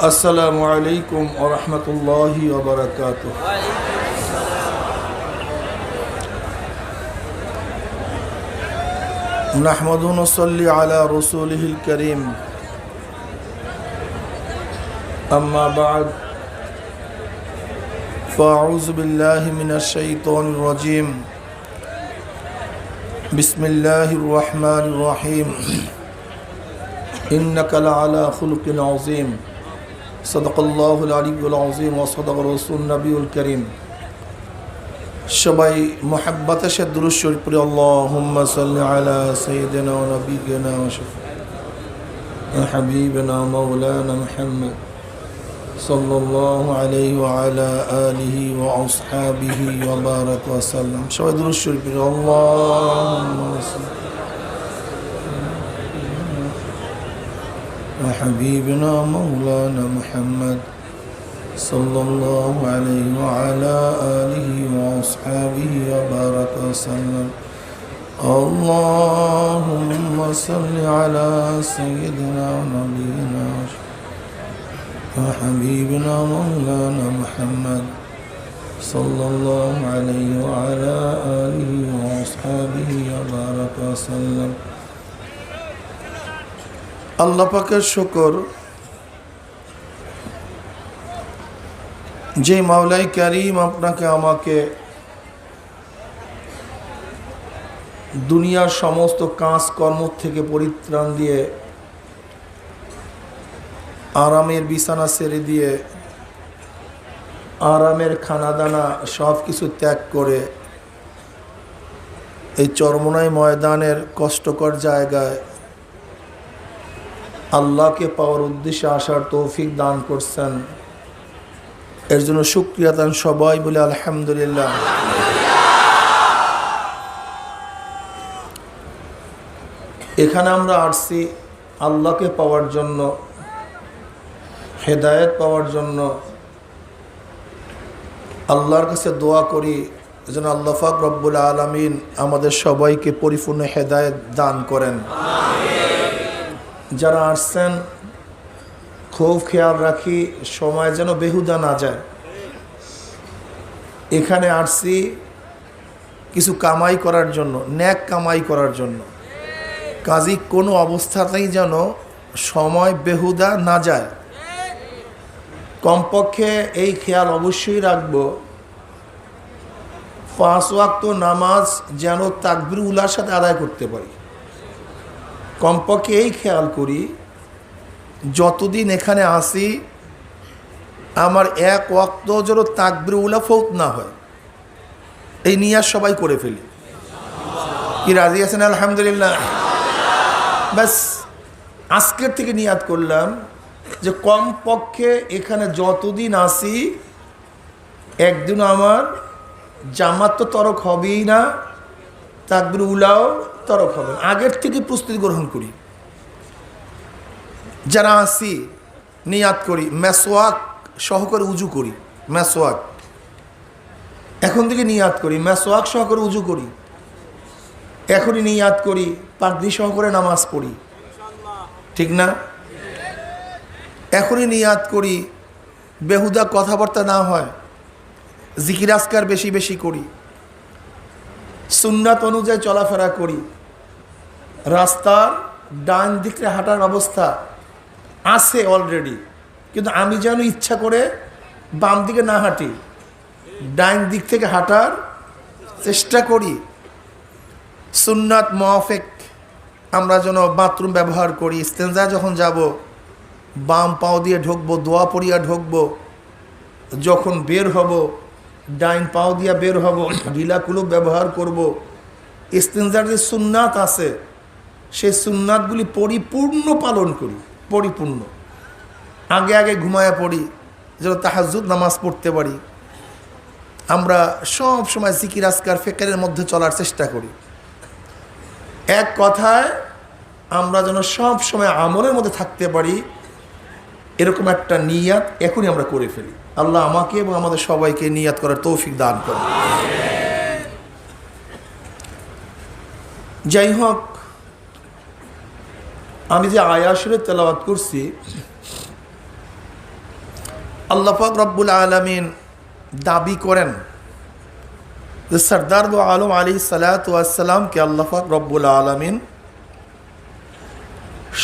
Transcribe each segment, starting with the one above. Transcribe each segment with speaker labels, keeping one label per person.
Speaker 1: अस्सलामु अलैकुम व रहमतुल्लाहि व बरकातुहू। नहमदुहु व नसल्ली अला रसूलिहिल करीम। अम्मा बाद फ़अऊज़ु बिल्लाहि मिनश शैतानिर रजीम। बिस्मिल्लाहिर रहमानिर रहीम। इन्नका लअला खुलुक़िन अज़ीम। सदक़ल्लाहुल अलिय्युल अज़ीम व सदक़ रसूलुन नबियुल करीम। सबाई मोहब्बत से दुरूद शरीफ पढ़े अल्लाहुम्मा सल्लि अला सय्यिदिना व नबिय्यिना व शफ़ीइना हबीबिना मौलाना मुहम्मद सल्लल्लाहु अलैहि व अला आलिहि व अस्हाबिहि व बारक व सल्लम। सबाई दुरूद शरीफ पढ़े अल्लाहुम्मा हबीबना मौलाना मुहम्मद सल्लल्लाहु अलैहि व अला आलिहि व अस्हाबिहि व बारक व सल्लम। अल्लाहुम्मा सल्लि अला सय्यिदिना व नबियिना व हबीबना मौलाना मुहम्मद सल्लल्लाहु अलैहि व अला आलिहि व अस्हाबिहि व बारक व सल्लम। আল্লাহ পাকের শুকর যে মাওলাই কারীম আপনাকে আমাকে দুনিয়ার সমস্ত কাজকর্ম থেকে পরিত্রাণ দিয়ে আরামের বিছানা ছেড়ে দিয়ে আরামের খানাদানা সব কিছু ত্যাগ করে এই চরমোনাই ময়দানের কষ্টকর জায়গায় আল্লাহকে পাওয়ার উদ্দেশ্যে আসার তৌফিক দান করছেন, এর জন্য শুকরিয়া দান সবাই বলে আলহামদুলিল্লাহ। এখানে আমরা আসছি আল্লাহকে পাওয়ার জন্য, হেদায়েত পাওয়ার জন্য। আল্লাহর কাছে দোয়া করি যেন আল্লাহ পাক রব্বুল আলামিন আমাদের সবাইকে পরিপূর্ণ হেদায়েত দান করেন। যারা আসছেন খুব খেয়াল রাখি সময় যেন বেহুদা না যায়। এখানে আসছি কিছু কামাই করার জন্য, ন্যাক কামাই করার জন্য। কাজী কোনো অবস্থাতেই যেন সময় বেহুদা না যায়। কমপক্ষে এই খেয়াল অবশ্যই রাখব 5 ওয়াক্ত নামাজ যেন তাকবীর উলার সাথে আদায় করতে পারি। কমপক্ষে এই খেয়াল করি যতদিন এখানে আসি আমার 1 ওয়াক্ত যেন তাকবীর উলা ফৌত না হয়, এই নিয়াত সবাই করে ফেলি। কি রাজি আছেন? আলহামদুলিল্লাহ। ব্যাস আজকের থেকে নিয়াত করলাম যে কমপক্ষে এখানে যতদিন আসি একদিন আমার জামাত তো তরক হবেই না, তাকবীর উলাও তরক হবে। আগের থেকে প্রস্তুতি গ্রহণ করি। যারা আসি নিয়াত করি, মেসওয়াক সহকারে উজু করি। মেসওয়াক এখন থেকে নিয়াত করি, মেসওয়াক সহকারে উজু করি। এখনই নিয়াত করি, পাগড়ি সহকারে নামাজ পড়ি, ঠিক না? এখনই নিয়াত করি বেহুদা কথাবার্তা না হয়, জিকির আজকার বেশি বেশি করি, সুন্নাত অনুযায়ী চলাফেরা করি। রাস্তার ডান দিকে হাঁটার অবস্থা আছে অলরেডি, কিন্তু আমি যেন ইচ্ছা করে বাম দিকে না হাঁটি, ডান দিক থেকে হাঁটার চেষ্টা করি। সুন্নাত মুআফিক আমরা যেন বাথরুম ব্যবহার করি। ইস্তেনজা যখন যাব বাম পাও দিয়ে ঢুকবো, দোয়া পড়িয়া ঢুকবো। যখন বের হব ডাইন পাও দিয়া বের হব, ঢিলা কুলুপ ব্যবহার করব। ইস্তেনজার যে সুন্নাত আছে সেই সুন্নাতগুলি পরিপূর্ণ পালন করি, পরিপূর্ণ। আগে আগে ঘুমায়া পড়ি যেন তাহাজ্জুদ নামাজ পড়তে পারি। আমরা সব সময় জিকির আজকার ফিকিরের মধ্যে চলার চেষ্টা করি। এক কথায় আমরা যেন সব সময় আমলের মধ্যে থাকতে পারি, এরকম একটা নিয়াত এখনই আমরা করে ফেলি। আল্লাহ আমাকে এবং আমাদের সবাইকে নিয়াত করার তৌফিক দান করেন। যাই হোক, আমি যে আয়াত শরীফ তেলাওয়াত করছি আল্লাহ পাক রব্বুল আলামিন দাবি করেন যে সরদার দো আলম আলাইহিস সালাতু ওয়াস সালামকে আল্লাহ পাক রব্বুল আলামিন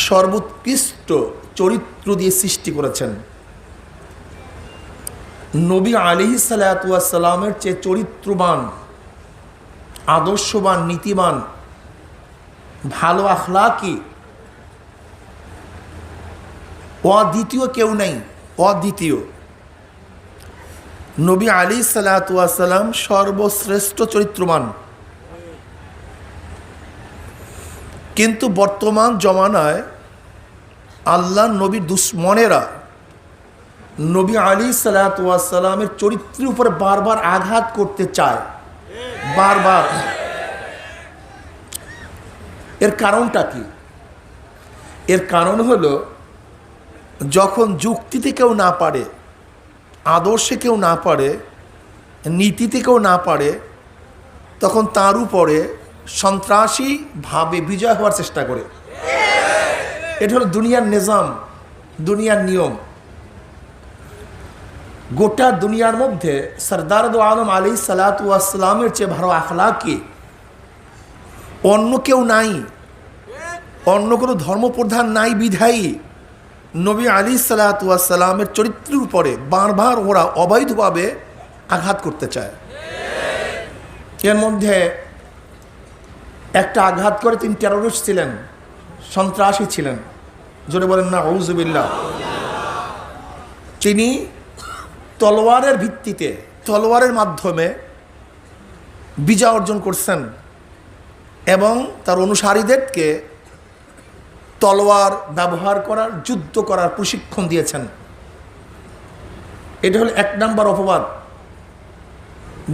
Speaker 1: সর্বোৎকৃষ্ট চরিত্র দিয়ে সৃষ্টি করেছেন। নবী আলাইহিস সালাতু ওয়াস সালামের চেয়ে চরিত্রবান, আদর্শবান, নীতিবান, ভালো আখলাকি অদ্বিতীয় কেউ নেই। অদ্বিতীয় নবী আলাইহিস সালাতু ওয়াস সালাম সর্বশ্রেষ্ঠ চরিত্রবান। কিন্তু বর্তমান জমানায় আল্লাহর নবীর দুশ্মনেরা নবী আলাইহিস সালাতু ওয়াস সালামের চরিত্রের উপরে বারবার আঘাত করতে চায়, বারবার। এর কারণটা কি? এর কারণ হলো, যখন যুক্তিতে কেউ না পারে, আদর্শে কেউ না পারে, নীতিতে কেউ না পারে, তখন তার উপরে সন্ত্রাসীভাবে বিজয় হওয়ার চেষ্টা করে। এটা হলো দুনিয়ার নিজাম, দুনিয়ার নিয়ম। গোটা দুনিয়ার মধ্যে সরদার দো আলম আলাইহিস সালাতু ওয়াস সালামের চেয়ে ভালো আখলাকি অন্য কেউ নাই, অন্য কোনো ধর্মপ্রধান নাই। বিধায়ী নবী আলাইহিস সালাতু ওয়াস সালামের চরিত্রের উপরে বারবার ওরা অবৈধভাবে আঘাত করতে চায়। এর মধ্যে একটা আঘাত করে তিনি টেররিস্ট ছিলেন, সন্ত্রাসী ছিলেন। জোরে বলেন না আউযুবিল্লাহ। তিনি তলোয়ারের ভিত্তিতে, তলোয়ারের মাধ্যমে বিজয় অর্জন করছেন এবং তার অনুসারীদেরকে তলোয়ার ব্যবহার করার, যুদ্ধ করার প্রশিক্ষণ দিয়েছেন। এটা হলো 1 নম্বর অপবাদ।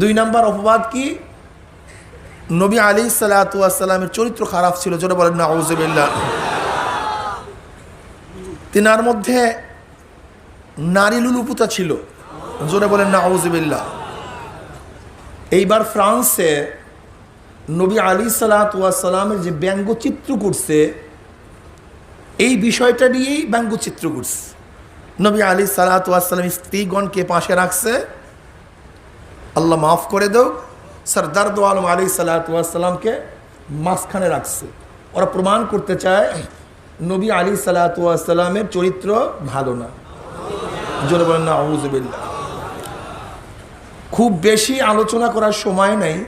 Speaker 1: 2 নম্বর অপবাদ কি? নবী আলাইহিস সালাতু ওয়াস সালামের চরিত্র খারাপ ছিল। জোরে বলেন না আউযুবিল্লাহ। তিনার মধ্যে নারী লুলুপুতা ছিল। জোরে বলেন না আউযুবিল্লাহ। এইবার ফ্রান্সে নবী আলাইহিস সালাতু ওয়াস সালামের যে ব্যঙ্গচিত্র করছে, এই বিষয়টা নিয়েই ব্যঙ্গচিত্র করছে। নবী আলাইহিস সালাতু ওয়াস সালাম স্ত্রীগণকে পাশে রাখছে, আল্লাহ মাফ করে দাও, সরদার দো আলম আলাইহিস সালাতু ওয়াস সালামকে মাঝখানে রাখছে। ওরা প্রমাণ করতে চায় নবী আলাইহিস সালাতু ওয়াস সালামের চরিত্র ভালো না। জোরে বলেন না আউযুবিল্লাহ। খুব বেশি আলোচনা করার সময় নেই,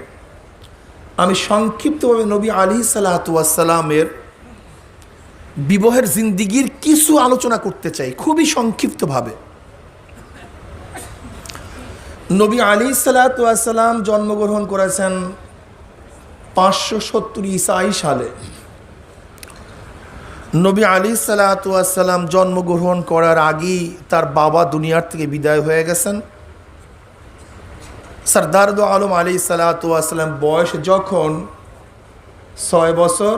Speaker 1: আমি সংক্ষিপ্তভাবে নবী আলাইহিস সালাতু ওয়াস সালামের বিবাহের জিন্দিগির কিছু আলোচনা করতে চাই, খুবই সংক্ষিপ্তভাবে। নবী আলাইহিস সালাতু ওয়াস সালাম জন্মগ্রহণ করেছেন 570 ঈসাই সালে। নবী আলাইহিস সালাতু ওয়াস সালাম জন্মগ্রহণ করার আগেই তার বাবা দুনিয়ার থেকে বিদায় হয়ে গেছেন। সরদার দো আলম আলাইহিস সালাতু ওয়াস সালাম বয়স যখন 6 বছর,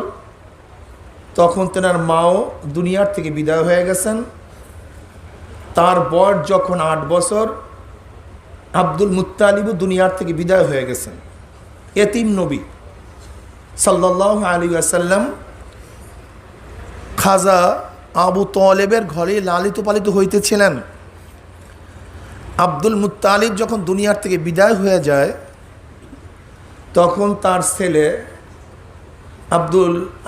Speaker 1: তখন তেনার মাও দুনিয়ার থেকে বিদায় হয়ে গেছেন। তার বয়স যখন 8 বছর, আব্দুল মুত্তালিবও দুনিয়ার থেকে বিদায় হয়ে গেছেন। এতিম নবী সাল্লাল্লাহু আলাইহি ওয়াসাল্লাম খাজা আবু তালেবের ঘরে লালিত পালিত হইতেছিলেন। আব্দুল মুত্তালিব যখন দুনিয়ার থেকে বিদায় হয়ে যায়, তখন তার ছেলে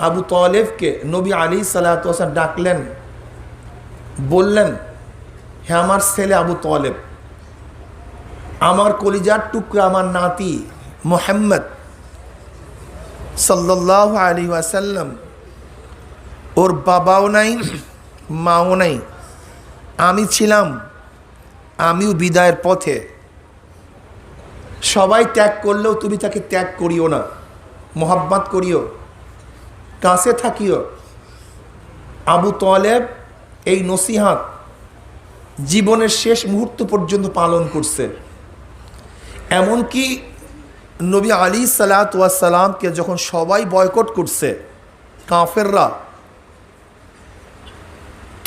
Speaker 1: আবু তালেবকে নবী আলাইহিস সালাতু ওয়াস সালাম ডাকলেন, বললেন, হে আমার ছেলে আবু তালেব, আমার কলিজার টুকরা, আমার নাতি মুহাম্মদ সাল্লাল্লাহু আলাইহি ওয়াসাল্লাম, ওর বাবাও নাই, মাও নাই, আমি ছিলাম, আমিও বিদায়ের পথে। সবাই ত্যাগ করলেও তুমি তাকে ত্যাগ করিও না, মোহাব্বত করিও, কাছে থাকিও। আবু তালেব এই নসিহত জীবনের শেষ মুহূর্ত পর্যন্ত পালন করছে। এমনকি নবী আলাইহিস সালাতু ওয়াস সালামকে যখন সবাই বয়কট করছে, কাফেররা,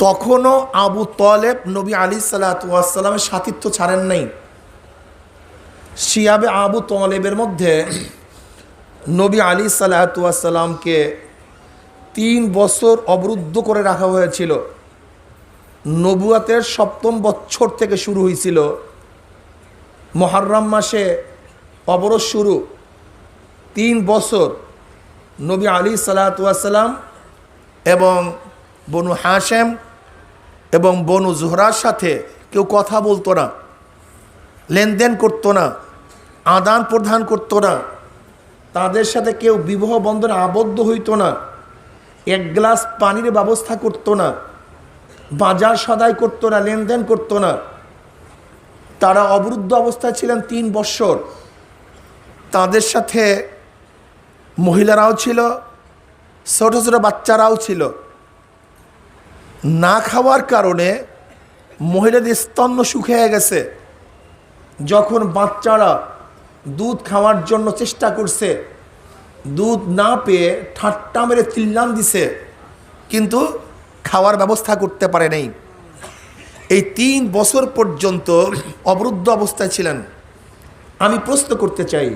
Speaker 1: তখনও আবু তালেব নবী আলাইহিস সালাতু ওয়াস সালামের সাথিত্ব ছাড়েন নাই। শিয়াবে আবু তালেবের মধ্যে নবী আলাইহিস সালাতু ওয়াস সালামকে 3 বছর অবরুদ্ধ করে রাখা হয়েছিল। নবুয়াতের ৭ম বছর থেকে শুরু হয়েছিল। মুহররম মাসে অবরোধ শুরু। 3 বছর নবী আলাইহিস সালাম এবং বনু হাশেম এবং বনু জুহরার সাথে কেউ কথা বলতো না, লেনদেন করতো না, আদান প্রদান করতো না, তাদের সাথে কেউ বিবাহ বন্ধনে আবদ্ধ হইতো না, এক গ্লাস পানির ব্যবস্থা করতো না, বাজার সদাই করতো না, লেনদেন করতো না। তারা অবরুদ্ধ অবস্থায় ছিলেন 3 বছর। তাদের সাথে মহিলারাও ছিল, ছোট ছোট বাচ্চারাও ছিল। না খাওয়ার কারণে মহিলাদের স্তন্য শুকিয়ে গেছে। যখন বাচ্চারা দুধ খাওয়ার জন্য চেষ্টা করছে, দুধ না পেয়ে ঠাট্টা মেরে চিল্লান দিছে, কিন্তু খাওয়ার ব্যবস্থা করতে পারে নাই। এই 3 বছর পর্যন্ত অবরুদ্ধ অবস্থায় ছিলেন। আমি প্রশ্ন করতে চাই,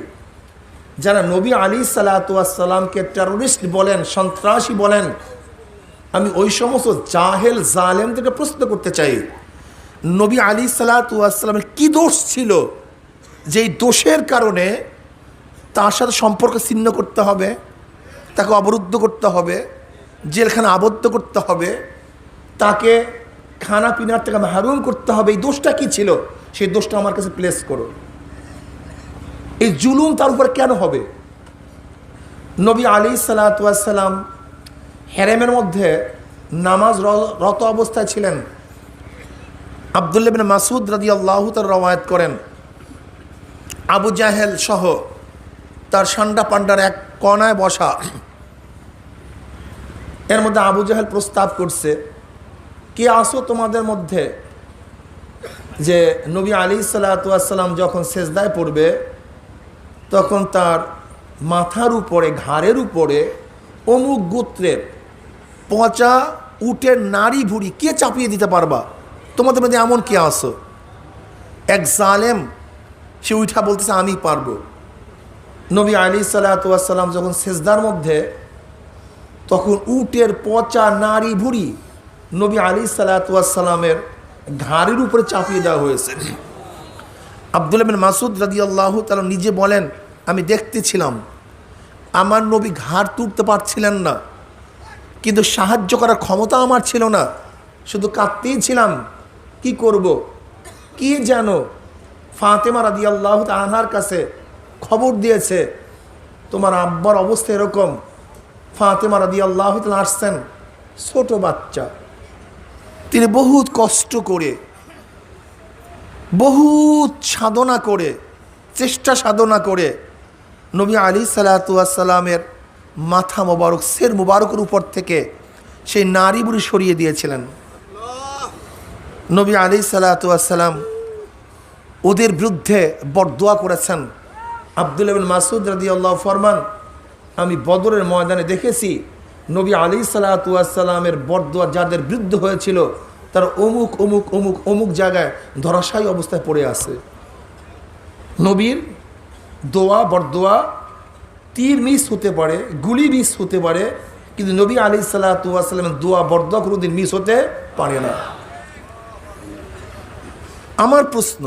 Speaker 1: যারা নবী আলাইহিসসালামকে টেররিস্ট বলেন, সন্ত্রাসী বলেন, আমি ওই সমস্ত জাহেল জালেমদেরকে প্রশ্ন করতে চাই, নবী আলাইহিসসালামের কি দোষ ছিল যেই দোষের কারণে তার সাথে সম্পর্ক ছিন্ন করতে হবে, তাকে অবরুদ্ধ করতে হবে, জেলখানা আবদ্ধ করতে হবে, তাকে খানা পিনার থেকে মাহরুম করতে হবে? এই দোষটা কি ছিল? সেই দোষটা আমার কাছে প্লেস করো। এই জুলুম তার উপর কেন হবে? নবী আলাইহিসসালাম হেরেমের মধ্যে নামাজ রত অবস্থায় ছিলেন। আব্দুল্লাহ ইবনে মাসউদ রাদিয়াল্লাহু তাআলা রওয়ায়াত করেন, আবু জাহেল সহ তার সান্ডা পান্ডার এক কণায় বসা। এর মধ্যে আবু জাহেল প্রস্তাব করছে, কে আসো তোমাদের মধ্যে যে নবী আলাইহিসসালাম যখন সেজদায় পড়বে তখন তার মাথার উপরে, ঘাড়ের উপরে অমুক গোত্রের পচা উটের নাড়ি ভুড়ি কে চাপিয়ে দিতে পারবা? তোমাদের মধ্যে এমন কে আসো? এক জালেম সে উঠা বলতেছে, আমি পারবো। নবী আলাইহিসসালাম যখন সেজদার মধ্যে, তখন উটের পচা নাড়ি ভুড়ি নবী আলাইহিসসালামের ঘাড়ের উপরে চাপিয়ে দেওয়া হয়েছে। আব্দুল্লাহ ইবনে মাসউদ রাদিয়াল্লাহু তাআলা নিজে বলেন, আমি দেখতেছিলাম, আমার নবী ঘাড় তুলতে পারছিলেন না, কিন্তু সাহায্য করার ক্ষমতা আমার ছিল না, শুধু কাঁদতেই ছিলাম। কি করব? কি যেন ফাতেমা রাদিয়াল্লাহু তাআলা আনহার কাছে খবর দিয়েছে, তোমার আব্বার অবস্থা এরকম। ফাতেমা রাদিয়াল্লাহু তাআলা আসছেন, ছোট বাচ্চা, তিনি বহুত কষ্ট করে, বহুত সাধনা করে, চেষ্টা সাধনা করে নবী আলাইহিসসালামের মাথা মোবারক, সের মোবারকের উপর থেকে সেই নারী বুড়ি সরিয়ে দিয়েছিলেন। নবী আলাইহিসসালাম ওদের বিরুদ্ধে বরদোয়া করেছেন। আব্দুল্লাহ ইবনে মাসউদ রাদিয়াল্লাহু ফরমান, আমি বদরের ময়দানে দেখেছি নবী আলাইহিসসালামের বরদোয়া যাদের বিরুদ্ধে হয়েছিল তার অমুক অমুক অমুক অমুক জায়গায় ধরাশায়ী অবস্থায় পড়ে আছে। নবীর দোয়া বরদোয়া তীর মিস হতে পারে, গুলি মিস হতে পারে, কিন্তু নবী আলাইহিসসালামের দোয়া বরদোয়া কোনোদিন মিস হতে পারে না। আমার প্রশ্ন,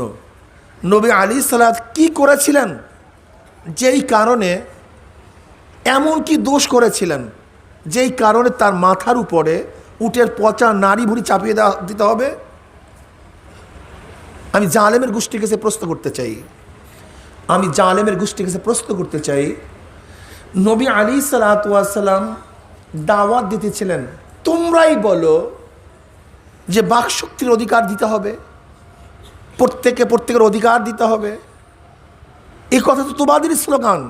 Speaker 1: নবী আলাইহিসসালাম কি করেছিলেন যেই কারণে, এমন কি দোষ করেছিলেন যেই কারণে তার মাথার উপরে উটের পচা নাড়ি ভুড়ি চাপিয়ে দিতে হবে? আমি জালেমের গোষ্ঠীর কাছে প্রশ্ন করতে চাই, নবী আলাইহিসসালাম দাওয়াত দিতেছিলেন, তোমরাই বলো যে বাকশক্তির অধিকার দিতে হবে, প্রত্যেকের অধিকার দিতে হবে। এই কথা তো তোমাদেরই স্লোগান।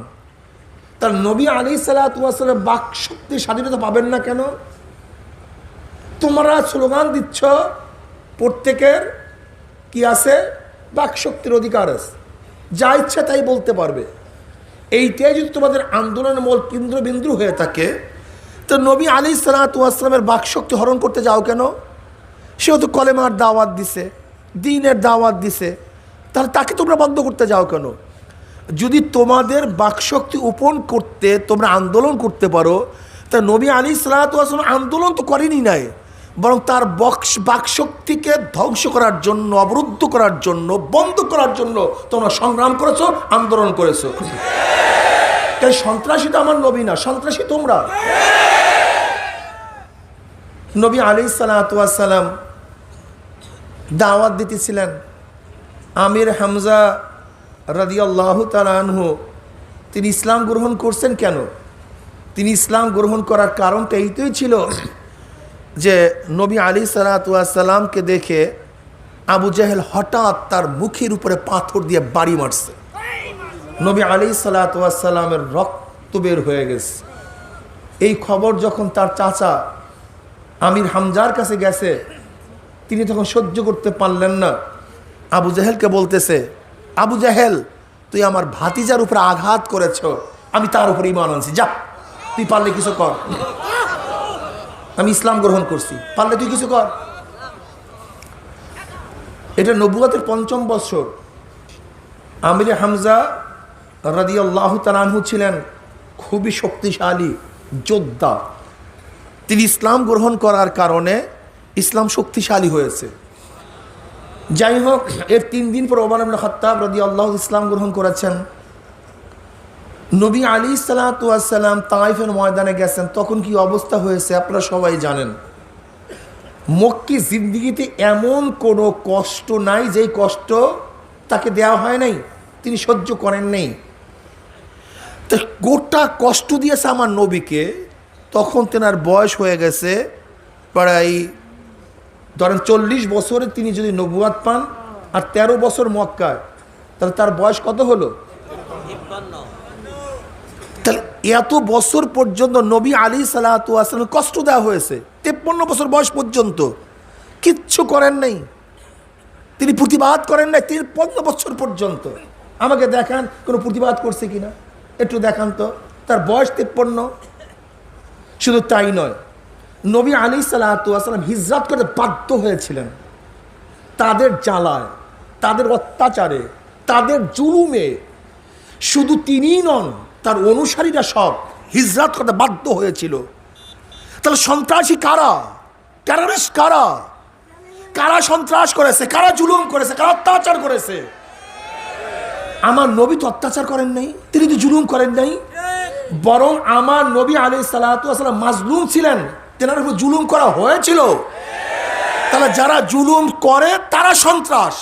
Speaker 1: তার নবী আলাইহিসসালাম বাকশক্তির স্বাধীনতা পাবেন না কেন? তোমরা স্লোগান দিচ্ছ প্রত্যেকের কি আছে? বাকশক্তির অধিকার আছে, যা ইচ্ছা তাই বলতে পারবে। এইটাই যদি তোমাদের আন্দোলনের মূল কেন্দ্রবিন্দু হয়ে থাকে, তো নবী আলাইহিসসালামের বাকশক্তি হরণ করতে যাও কেন? সেও তো কলেমার দাওয়াত দিছে, দ্বীনের দাওয়াত দিছে, তাহলে তাকে তোমরা বন্ধ করতে যাও কেন? যদি তোমাদের বাকশক্তি উপন করতে তোমরা আন্দোলন করতে পারো, তা নবী আলাইহিসসালাম আন্দোলন তো করেনি নাই, বরং তার বাকশক্তিকে ধ্বংস করার জন্য, অবরুদ্ধ করার জন্য, বন্ধ করার জন্য তোমরা সংগ্রাম করেছো, আন্দোলন করেছো। তাই সন্ত্রাসী তো আমার নবী না, সন্ত্রাসী তোমরা। নবী আলাইহিস সালাতু ওয়াস সালাম দাওয়াত দিতেছিলেন। আমির হামজা রাদিয়াল্লাহু তাআলা আনহু তিনি ইসলাম গ্রহণ করছেন কেন? তিনি ইসলাম গ্রহণ করার কারণটা এইটাই ছিল যে নবী আলাইহিস সালাতু ওয়াস সালামকে দেখে আবু জাহেল হঠাৎ তার মুখের উপরে পাথর দিয়ে বাড়ি মারছে। নবী আলাইহিস সালাতু ওয়াস সালামের রক্ত বের হয়ে গেছে। এই খবর যখন তার চাচা আমির হামজার কাছে গেছে, তিনি তখন সহ্য করতে পারলেন না। আবু জাহেলকে বলতেছে, আবু জাহেল তুই আমার ভাতিজার উপরে আঘাত করেছ, আমি তার উপরে ঈমান আনছি, যা তুই পারলে কিছু কর। আমি ইসলাম গ্রহণ করছি, পারলে তুই কিছু কর। এটা নবুয়তের ৫ম বছর। আমির হামজা রাদিয়াল্লাহু তাআলা আনহু ছিলেন খুবই শক্তিশালী যোদ্ধা। তিনি ইসলাম গ্রহণ করার কারণে ইসলাম শক্তিশালী হয়েছে। যাই হোক, এর ৩ দিন পর ওমর ইবনে খাত্তাব রাদিয়াল্লাহু ইসলাম গ্রহণ করেছেন। নবী আলাইহিস সালাতু ওয়াস সালাম তায়েফের ময়দানে গেছেন, তখন কি অবস্থা হয়েছে আপনারা সবাই জানেন। মক্কি জিন্দেগিতে এমন কোনো কষ্ট নাই যেই কষ্ট তাকে দেওয়া হয় নাই, তিনি সহ্য করেন নাই। তো গোটা কষ্ট দিয়েছে আমার নবীকে। তখন তেনার বয়স হয়ে গেছে প্রায় ধরেন 40 বছরে তিনি যদি নবুয়াত পান আর 13 বছর মক্কায়, তাহলে তার বয়স কত হলো? 53। তাহলে এত বছর পর্যন্ত নবী আলাইহিস সালাতু ওয়াস সালাম কষ্ট দেওয়া হয়েছে। 53 বছর বয়স পর্যন্ত কিচ্ছু করেন নাই, তিনি প্রতিবাদ করেন নাই 53 বছর পর্যন্ত। আমাকে দেখান কোনো প্রতিবাদ করছে কিনা, একটু দেখান তো। তার বয়স 53। শুধু তাই নয়, নবী আলাইহিস সালাতু ওয়াস সালাম হিজরত করতে বাধ্য হয়েছিলেন। তাদের জ্বালায়, তাদের অত্যাচারে, তাদের জুলুমে শুধু তিনিই নন, তার অনুসারীরা সব হিজরত করতে বাধ্য হয়েছিল। তাহলে সন্ত্রাসী কারা? টেররিস্ট কারা? কারা সন্ত্রাস করেছে, কারা জুলুম করেছে, কারা অত্যাচার করেছে? আমার নবী তো অত্যাচার করেন নাই, তিনি তো জুলুম করেন নাই, বরং আমার নবী আলাইহিস সালাতু ওয়াস সালাম মাজলুম ছিলেন, তেনার উপর জুলুম করা হয়েছিল। তাহলে যারা জুলুম করে তারা সন্ত্রাস,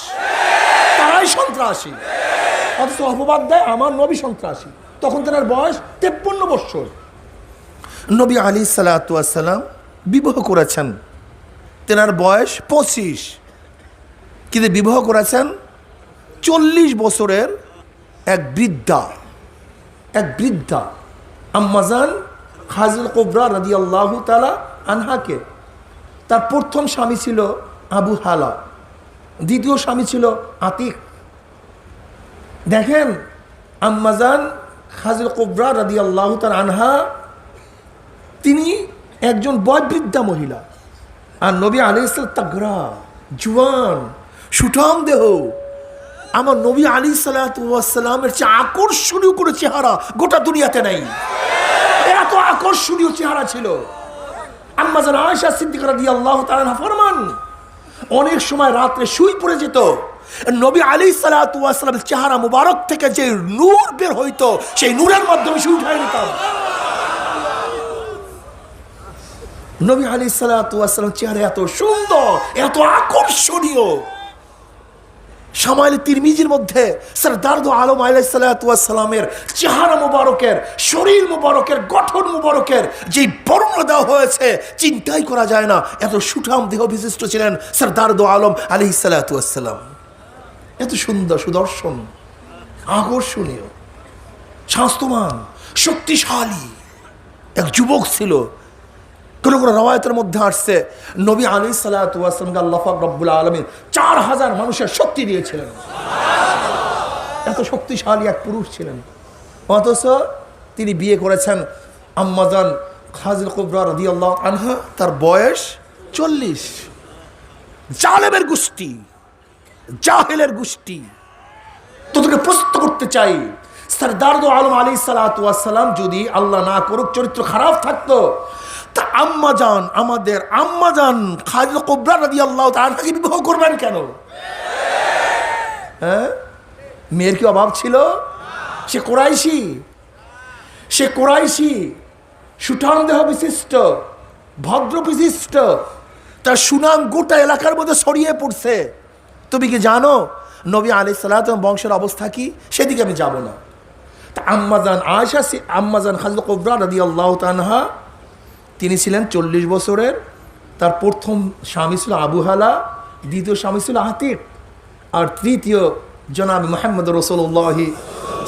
Speaker 1: তারাই সন্ত্রাসী। অথচ অপবাদ দেয় আমার নবী সন্ত্রাসী। তখন তেনার বয়স 53 বছর। নবী আলাইহিস সালাতু ওয়াস সালাম বিবাহ করেছেন, তেনার বয়স 25, কিন্তু বিবাহ করেছেন 40 বছরের এক বৃদ্ধা আম্মাজান খাদিজা কুবরা রাদিয়াল্লাহু তাআলা আনহাকে। তার প্রথম স্বামী ছিল আবু হালা, দ্বিতীয় স্বামী ছিল আতিক। দেখেন, আম্মাজান খাদিজা কুবরা রাদিয়াল্লাহু তাআলা আনহা তিনি একজন বয়োবৃদ্ধা মহিলা, আর নবী আলাইহিস সালাম তাগড়া, জুয়ান, সুঠাম দেহ। আমার নবী আলাইহিস সালাতু ওয়াস সালামের চেয়ে আকর্ষণীয় কোনো চেহারা গোটা দুনিয়াতে নাই। এত আকর্ষণীয় চেহারা ছিল। আম্মাজান আয়েশা সিদ্দিকা রাদিয়াল্লাহু তাআলা আনহা ফরমান, অনেক সময় রাতে শুই পড়ে যেত, নবী আলাইহিস সালাতু ওয়াস সালামের চেহারা মুবারক থেকে যে নূর বের হইতো, সেই নূরের মাধ্যমে শুই উঠাই নিতাম। নবী আলাইহিস সালাতু ওয়াস সালামের চেহারা এত সুন্দর, এত আকর্ষণীয়। শামাইল তিরমিজির মধ্যে সরদার দো আলম আলাইহিস সালাতু ওয়াস সালামের চেহারা মুবারকের, শরীর মুবারকের, গঠন মুবারকের যে বর্ণনা দেওয়া হয়েছে চিন্তাই করা যায় না। এত সুঠাম দেহ বিশিষ্ট ছিলেন সরদার দো আলম আলাইহিস সালাতু ওয়াস সালাম। এত সুন্দর, সুদর্শন, আকর্ষণীয়, স্বাস্থ্যবান, শক্তিশালী এক যুবক ছিল। কোন কোন রওয়ায়াতের মধ্যে আসছে নবী আলাইহিস সালাতু ওয়াস সালামকে আল্লাহ পাক রব্বুল আলামিন 4000 মানুষের শক্তি দিয়েছিলেন। এত শক্তিশালী এক পুরুষ ছিলেন। অথচ তিনি বিয়ে করেছেন আম্মাজান খাদিজা কুবরা রাদিয়াল্লাহু আনহা, তার বয়স 40। জালেমের গোষ্ঠী, জাহেলের গোষ্ঠী। তোদেরকে প্রশ্ন করতে চাই, সরদার দো আলম আলাইহিস সালাতু ওয়াস সালাম যদি আল্লাহ না করুক চরিত্র খারাপ থাকতো, তা আম্মাজান, আমাদের আম্মাজান খাদিজা কুবরা রাদিয়াল্লাহু তাআলা আনহাকে বিবাহ করবেন কেন? হ্যাঁ, মেয়ের কি অভাব ছিল? সে কোরাইশি, সুঠাম দেহ বিশিষ্ট, ভদ্র বিশিষ্ট, তার সুনাম গোটা এলাকার মধ্যে ছড়িয়ে পড়ছে। তুমি কি জানো নবী আলাইহিস সালাতু বংশের অবস্থা কি? সেদিকে আমি যাব না। তা আম্মাজান আয়েশা, আম্মাজান খাদিজা কুবরা রাদিয়াল্লাহু তাআলা, তিনি ছিলেন 40 বছরের। তার প্রথম স্বামী ছিল আবু হালা, দ্বিতীয় স্বামী ছিল আতিক, আর তৃতীয় জনাব মুহাম্মদ রাসূলুল্লাহ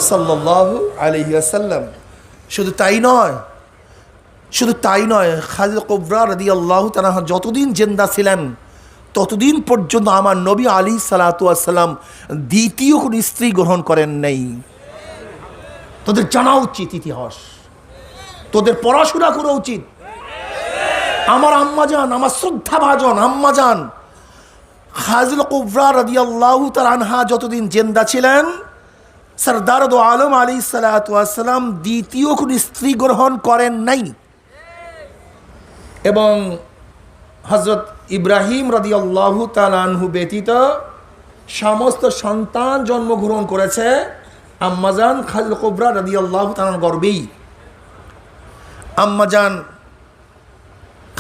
Speaker 1: সাল্লাল্লাহু আলাইহি ওয়াসাল্লাম। শুধু তাই নয়, খাদিজা কুবরা রাদিয়াল্লাহু তাআলা যতদিন জিন্দা ছিলেন ততদিন পর্যন্ত আমার নবী আলাইহিস সালাতু ওয়াস সালাম দ্বিতীয় কোন স্ত্রী গ্রহণ করেন নাই। তোদের জানা উচিত ইতিহাস, তোদের পড়াশোনা করা উচিত। আমার আম্মাজান, আমার শ্রদ্ধাভাজন আম্মাজান খাদিজা কুবরা রাদিয়াল্লাহু তাআলা আনহা যতদিন জিন্দা ছিলেন, সরদার দো আলম আলাইহিস সালাতু ওয়াস সালাম দ্বিতীয় কোন স্ত্রী গ্রহণ করেন নাই। এবং হযরত ইব্রাহিম রাদিয়াল্লাহু তাআলা আনহু ব্যতীত সমস্ত সন্তান জন্মগ্রহণ করেছে আম্মাজান খাদিজা কুবরা রাদিয়াল্লাহু তাআলার গর্ভেই। আম্মাজান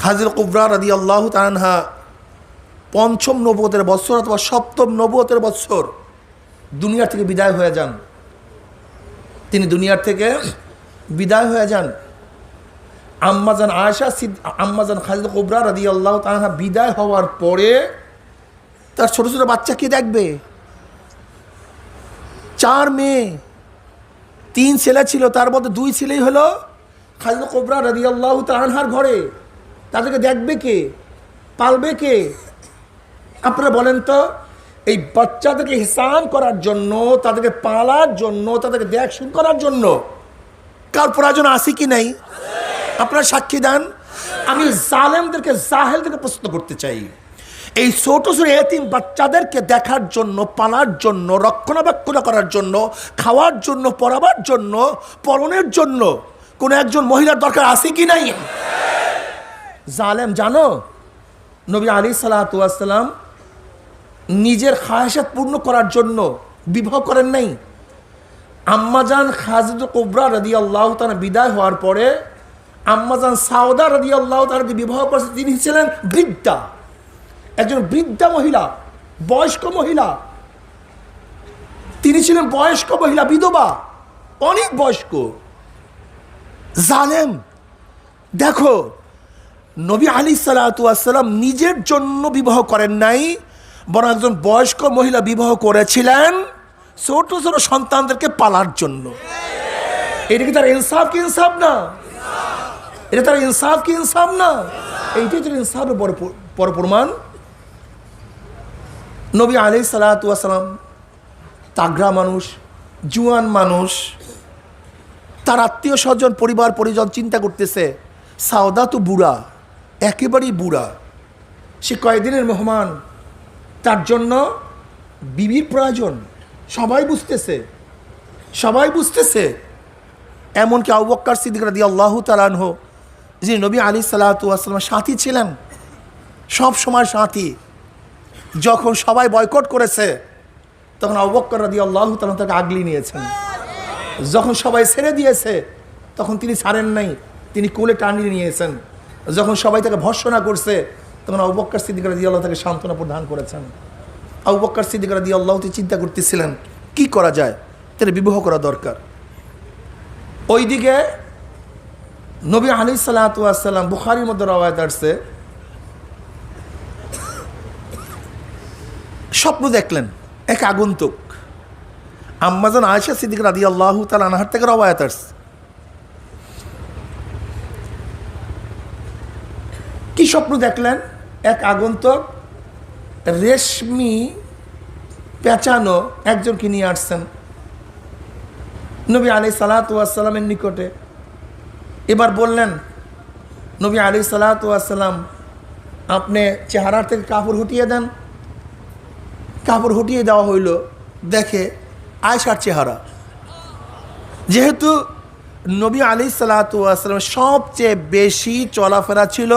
Speaker 1: খাদিজা কুবরা রাদিয়াল্লাহু তাআলা আনহা পঞ্চম নবুয়তের বছর অথবা সপ্তম নবুয়তের বছর দুনিয়া থেকে বিদায় হয়ে যান। তিনি দুনিয়ার থেকে বিদায় হয়ে যান। আম্মাজান আয়েশা, আম্মাজান খাদিজা কুবরা রাদিয়াল্লাহু তাআলা বিদায় হওয়ার পরে তার ছোট ছোট বাচ্চা কে দেখবে? 4 মেয়ে, 3 ছেলে ছিল, তার মধ্যে 2 ছেলেই হলো খাদিজা কুবরা রাদিয়াল্লাহু তাআলার ঘরে। তাদেরকে দেখবে কে? পালবে কে? আপনারা বলেন তো, এই বাচ্চাদেরকে ইহসান করার জন্য, তাদেরকে পালার জন্য, তাদেরকে দেখশুন করার জন্য কার প্রয়োজন আছে কি নাই? আপনারা সাক্ষী দেন। আমি জালেমদেরকে, জাহেলদেরকে প্রশ্ন করতে চাই, এই ছোট ছোট এতিম বাচ্চাদেরকে দেখার জন্য, পালার জন্য, রক্ষণাবেক্ষণ করার জন্য, খাওয়ার জন্য, পরাবার জন্য, পরনের জন্য কোন একজন মহিলার দরকার আছে কি নাই? জালেম জানো, নবী আলাইহিস সালাতু ওয়াস সালাম নিজের খায়েশাত পূর্ণ করার জন্য বিবাহ করেন নাই। আম্মাজান খাদিজা কুবরা রাদিয়াল্লাহু তাআলা বিদায় হওয়ার পরে আম্মাজান সাউদা রাদিয়াল্লাহু তাআলাকে বিবাহ করেছে। তিনি ছিলেন বৃদ্ধা, একজন বৃদ্ধা মহিলা, বয়স্ক মহিলা। তিনি ছিলেন বয়স্ক মহিলা, বিধবা, অনেক বয়স্ক। জালেম দেখো, নবী আলাইহিস সালাতু ওয়াস সালাম নিজের জন্য বিবাহ করেন নাই, বরং একজন বয়স্ক মহিলা বিবাহ করেছিলেন ছোট ছোট সন্তানদেরকে পালার জন্য। এটা কি তার ইনসাফ কি ইনসাফ না? এটা তার ইনসাফ কি ইনসাফ না? এইটাই তো ইনসাফের বড় প্রমাণ। নবী আলাইহিস সালাতু ওয়াস সালাম তাগড়া মানুষ, জুয়ান মানুষ, তার আত্মীয় স্বজন, পরিবার পরিজন চিন্তা করতেছে, সাউদা তো বুড়া, একেবারেই বুড়া, সে কয়েকদিনের মেহমান, তার জন্য বিবির প্রয়োজন। সবাই বুঝতেছে। এমনকি আবু বকর সিদ্দিক রাদিয়াল্লাহু তাআলা আনহু, যিনি নবী আলাইহিস সালাতু ওয়াস সালামের সাথী ছিলেন, সব সময় সাথী, যখন সবাই বয়কট করেছে তখন আবু বকর রাদিয়াল্লাহু তাআলা তাকে আগলি নিয়েছেন। যখন সবাই ছেড়ে দিয়েছে তখন তিনি ছাড়েন নাই, তিনি কোলে টানিয়ে নিয়েছেন। যখন সবাই তাকে ভর্ৎসনা করছে তখন আবু বকর সিদ্দিক রাদিয়াল্লাহু তাকে সান্ত্বনা প্রদান করেছেন। আবু বকর সিদ্দিক রাদিয়াল্লাহু চিন্তা করতেছিলেন কি করা যায়, তাহলে বিবাহ করা দরকার। ওইদিকে নবী আলাইহিস সালাতু ওয়াস সালাম, বুখারীর মধ্যে রওয়ায়াত আছে, স্বপ্ন দেখলেন এক আগন্তুক। আম্মাজান আয়েশা সিদ্দিকা রাদিয়াল্লাহু তাআলা আনহার থেকে রওয়ায়াত আছে। কি স্বপ্ন দেখলেন? এক আগন্তুক রেশমি পেঁচানো একজনকে নিয়ে আসছেন নবী আলাইহিস সালাতু ওয়াস সালামের নিকটে। এবার বললেন, নবী আলাইহিস সালাতু ওয়াস সালাম, আপনি চেহারার থেকে কাপড় হটিয়ে দেন। কাপড় হটিয়ে দেওয়া হইল, দেখে আয়েশার চেহারা। যেহেতু নবী আলাইহিসসালাতু ওয়াসসালামের সবচেয়ে বেশি চলাফেরা ছিল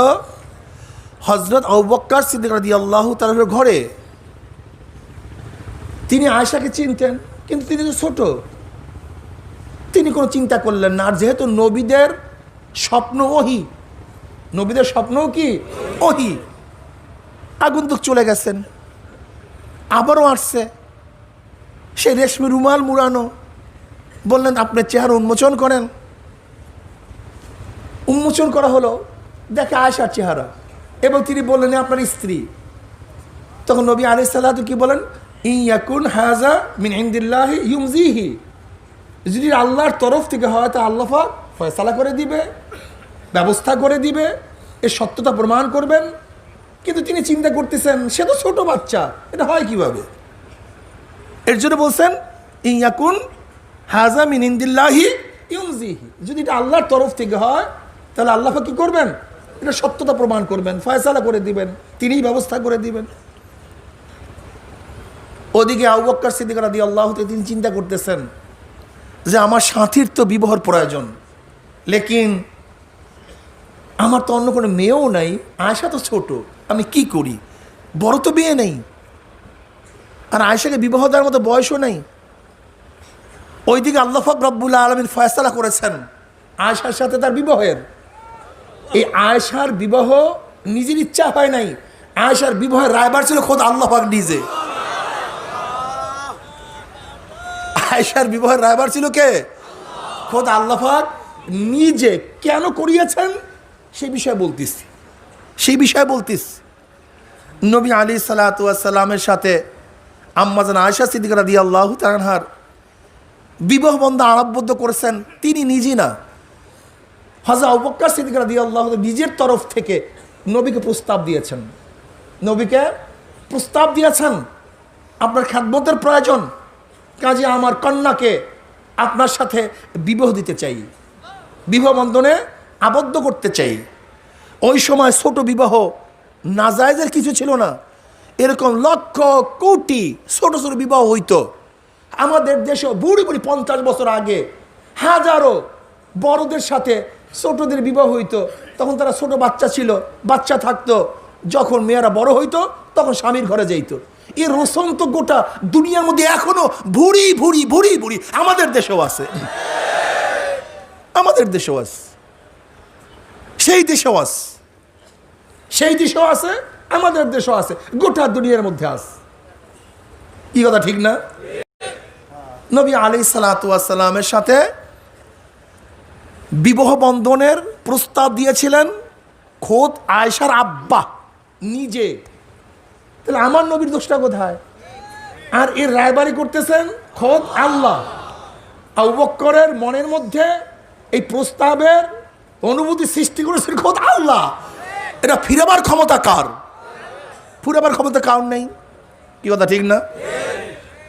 Speaker 1: হযরত আবু বকর সিদ্দিক রাদিয়াল্লাহু তাআলার ঘরে। তিনি আয়েশাকে চিনতেন, কিন্তু তিনি তো ছোট, তিনি কোনো চিন্তা করলেন না। আর যেহেতু নবীদের স্বপ্ন ওহী, নবীদের স্বপ্নও কি ওহী, আগন্তুক চলে গেছেন, আবারও আসছে, সেই রেশমি রুমাল মুড়ানো, বললেন আপনার চেহারা উন্মোচন করেন। উন্মোচন করা হলো, দেখে আয়েশার চেহারা, এবং তিনি বললেন আপনার স্ত্রী। তখন নবী আলাইহিস সালাতু কি বলেন, ইয়াকুন হাযা মিন ইনদিল্লাহি ইউমজিহি, যদি আল্লাহর তরফ থেকে হয় তা আল্লাহ পাক ফয়সালা করে দিবে, ব্যবস্থা করে দিবে, এর সত্যতা প্রমাণ করবেন। কিন্তু তিনি চিন্তা করতেছেন সে তো ছোট বাচ্চা, এটা হয় কিভাবে। এর জন্য বলছেন ইয়াকুন হাযা মিন ইনদিল্লাহি ইউমজিহি, যদি এটা আল্লাহর তরফ থেকে হয় তাহলে আল্লাহ পাক কি করবেন, এটা সত্যতা প্রমাণ করবেন, ফয়সালা করে দিবেন, তিনিই ব্যবস্থা করে দিবেন। ওদিকে আবু বকর সিদ্দিক রাদিয়াল্লাহু তাআলা তিনি চিন্তা করতেছেন যে আমার সাথীর তো বিবাহর প্রয়োজন, লেকিন আমার তো অন্য কোনো মেয়েও নাই, আয়েশা তো ছোট, আমি কি করি, বড় তো বিয়ে নেই, আর আয়েশাকে বিবাহ দেওয়ার মতো বয়সও নেই। ওইদিকে আল্লাহ পাক রব্বুল আলামিন ফয়সালা করেছেন আয়েশার সাথে তার বিবাহের। এই আয়েশার বিবাহ নিজের ইচ্ছা হয় নাই, আয়েশার বিবাহের রায়বার ছিল খোদ আল্লাহ পাক নিজে। আয়েশার বিবাহের রায়বার ছিল কে? খোদ আল্লাহ পাক নিজে। কেন করিয়েছেন সেই বিষয়ে বলতেছি। নবী আলাইহিসসালাতু ওয়াসসালামের সাথে আম্মাজান আয়েশা সিদ্দিকা রাদিয়াল্লাহু তাআলা আনহার বিবাহ বন্ধন আরববদ্ধ করেছেন তিনি নিজে না, হযরত আবু বকর সিদ্দিক রাদিয়াল্লাহু তাআলা নিজের তরফ থেকে নবীকে প্রস্তাব দিয়েছেন, আপনার খেদমতের প্রয়োজন, কাজে আমার কন্যাকে আপনার সাথে বিবাহ দিতে চাই, বিবাহ বন্ধনে আবদ্ধ করতে চাই। ওই সময় ছোট বিবাহ নাজায়েজের কিছু ছিল না, এরকম লক্ষ কোটি ছোট ছোট বিবাহ হইতো। আমাদের দেশে বুড়ি 50 বছর আগে হাজারো বড়দের সাথে ছোটদের বিবাহ হইতো, তখন তারা ছোট বাচ্চা ছিল, বাচ্চা থাকতো, যখন মেয়েরা বড় হইতো তখন স্বামীর ঘরে যাইত। এর রসম তো গোটা দুনিয়ার মধ্যে এখনো ভুড়ি ভুড়ি ভুড়ি ভুড়ি আমাদের দেশেও আছে, সেই দেশেও আছে, আমাদের দেশেও আছে, গোটা দুনিয়ার মধ্যে আছে। কি কথা ঠিক না? নবী আলাইহিসসালাতু ওয়াসসালামের সাথে বিবাহ বন্ধনের প্রস্তাব দিয়েছিলেন খোদ আয়েশার আব্বা নিজে। তাহলে আমার নবীর দোষটা কোথায়? আর এর রায়বারি করতেছেন খোদ আল্লাহ। আবু বকরের মনের মধ্যে এই প্রস্তাবের অনুভূতি সৃষ্টি করেছেন খোদ আল্লাহ। এটা ফিরাবার ক্ষমতা কার? ফিরাবার ক্ষমতা কার নেই। কি কথা ঠিক না?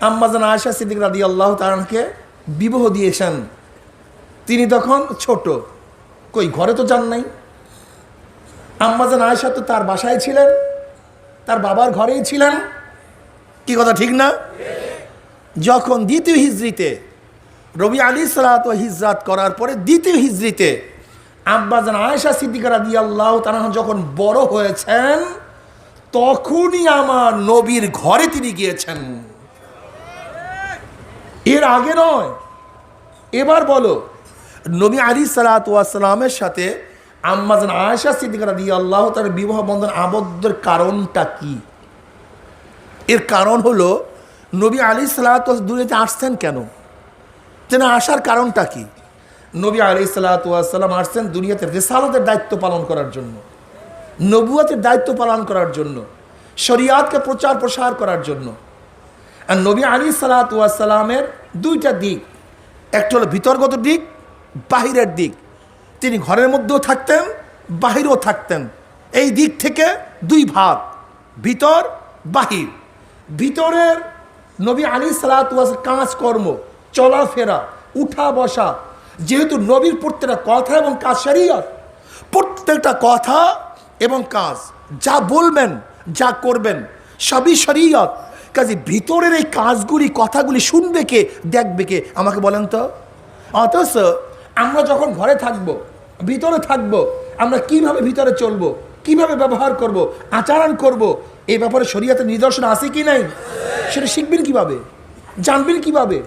Speaker 1: আম্মাজান আয়েশা সিদ্দিকা রাদিয়াল্লাহু তাআলাকে বিবাহ দিয়েছেন, তিনি তখন ছোট, কই ঘরে তো যান নাই। আম্মাজান আয়েশা তো তার বাসায় ছিলেন, তার বাবার ঘরেই ছিলেন। কি কথা ঠিক না? যখন দ্বিতীয় হিজরিতে নবী আলাইহিসসালাতু হিজরত করার পরে দ্বিতীয় হিজরিতে আম্মাজান আয়েশা সিদ্দিকা রাদিয়াল্লাহু তাআলা যখন বড় হয়েছেন, তখনই আমার নবীর ঘরে তিনি গিয়েছেন, এর আগে নয়। এবার বলো, নবী আলাইহিসসালাতু ওয়াসসালামের সাথে আম্মাজান আয়েশা সিদ্দিকা রাদিয়াল্লাহু তাআলার বিবাহ বন্ধন আবদ্ধের কারণটা কি? এর কারণ হলো নবী আলাইহিসসালাতু দুনিয়াতে আসছেন কেন, যেন আসার কারণটা কি? নবী আলাইহিসসালাতু ওয়াসসালাম আসছেন দুনিয়াতে রিসালাতের দায়িত্ব পালন করার জন্য, নবুয়তের দায়িত্ব পালন করার জন্য, শরিয়াতকে প্রচার প্রসার করার জন্য। আর নবী আলাইহিসসালাতু ওয়াসসালামের দুইটা দিক, একটা হলো ভিতরগত দিক, বাহিরের দিক। তিনি ঘরের মধ্যেও থাকতেন, বাহিরেও থাকতেন। এই দিক থেকে দুই ভাগ, ভিতর বাহির। ভিতরের নবী আলাইহিসসালাতু ওয়াসসালাম কাজকর্ম, চলাফেরা, উঠা বসা, যেহেতু নবীর প্রত্যেকটা কথা এবং কাজ শরীয়ত, প্রত্যেকটা কথা এবং কাজ যা বলবেন যা করবেন সবই শরীয়ত। কাজে ভিতরের এই কাজগুলি কথাগুলি শুনবে কে, দেখবে কে, আমাকে বলেন তো। অথচ আমরা যখন ঘরে থাকব, ভিতরে থাকব, আমরা কিভাবে ভিতরে চলবো, কিভাবে ব্যবহার করব, আচরণ করব, এই ব্যাপারে শরীয়তে নিদর্শন আছে কি নাই? সেটা শিখবেন কিভাবে, জানবেন কিভাবে?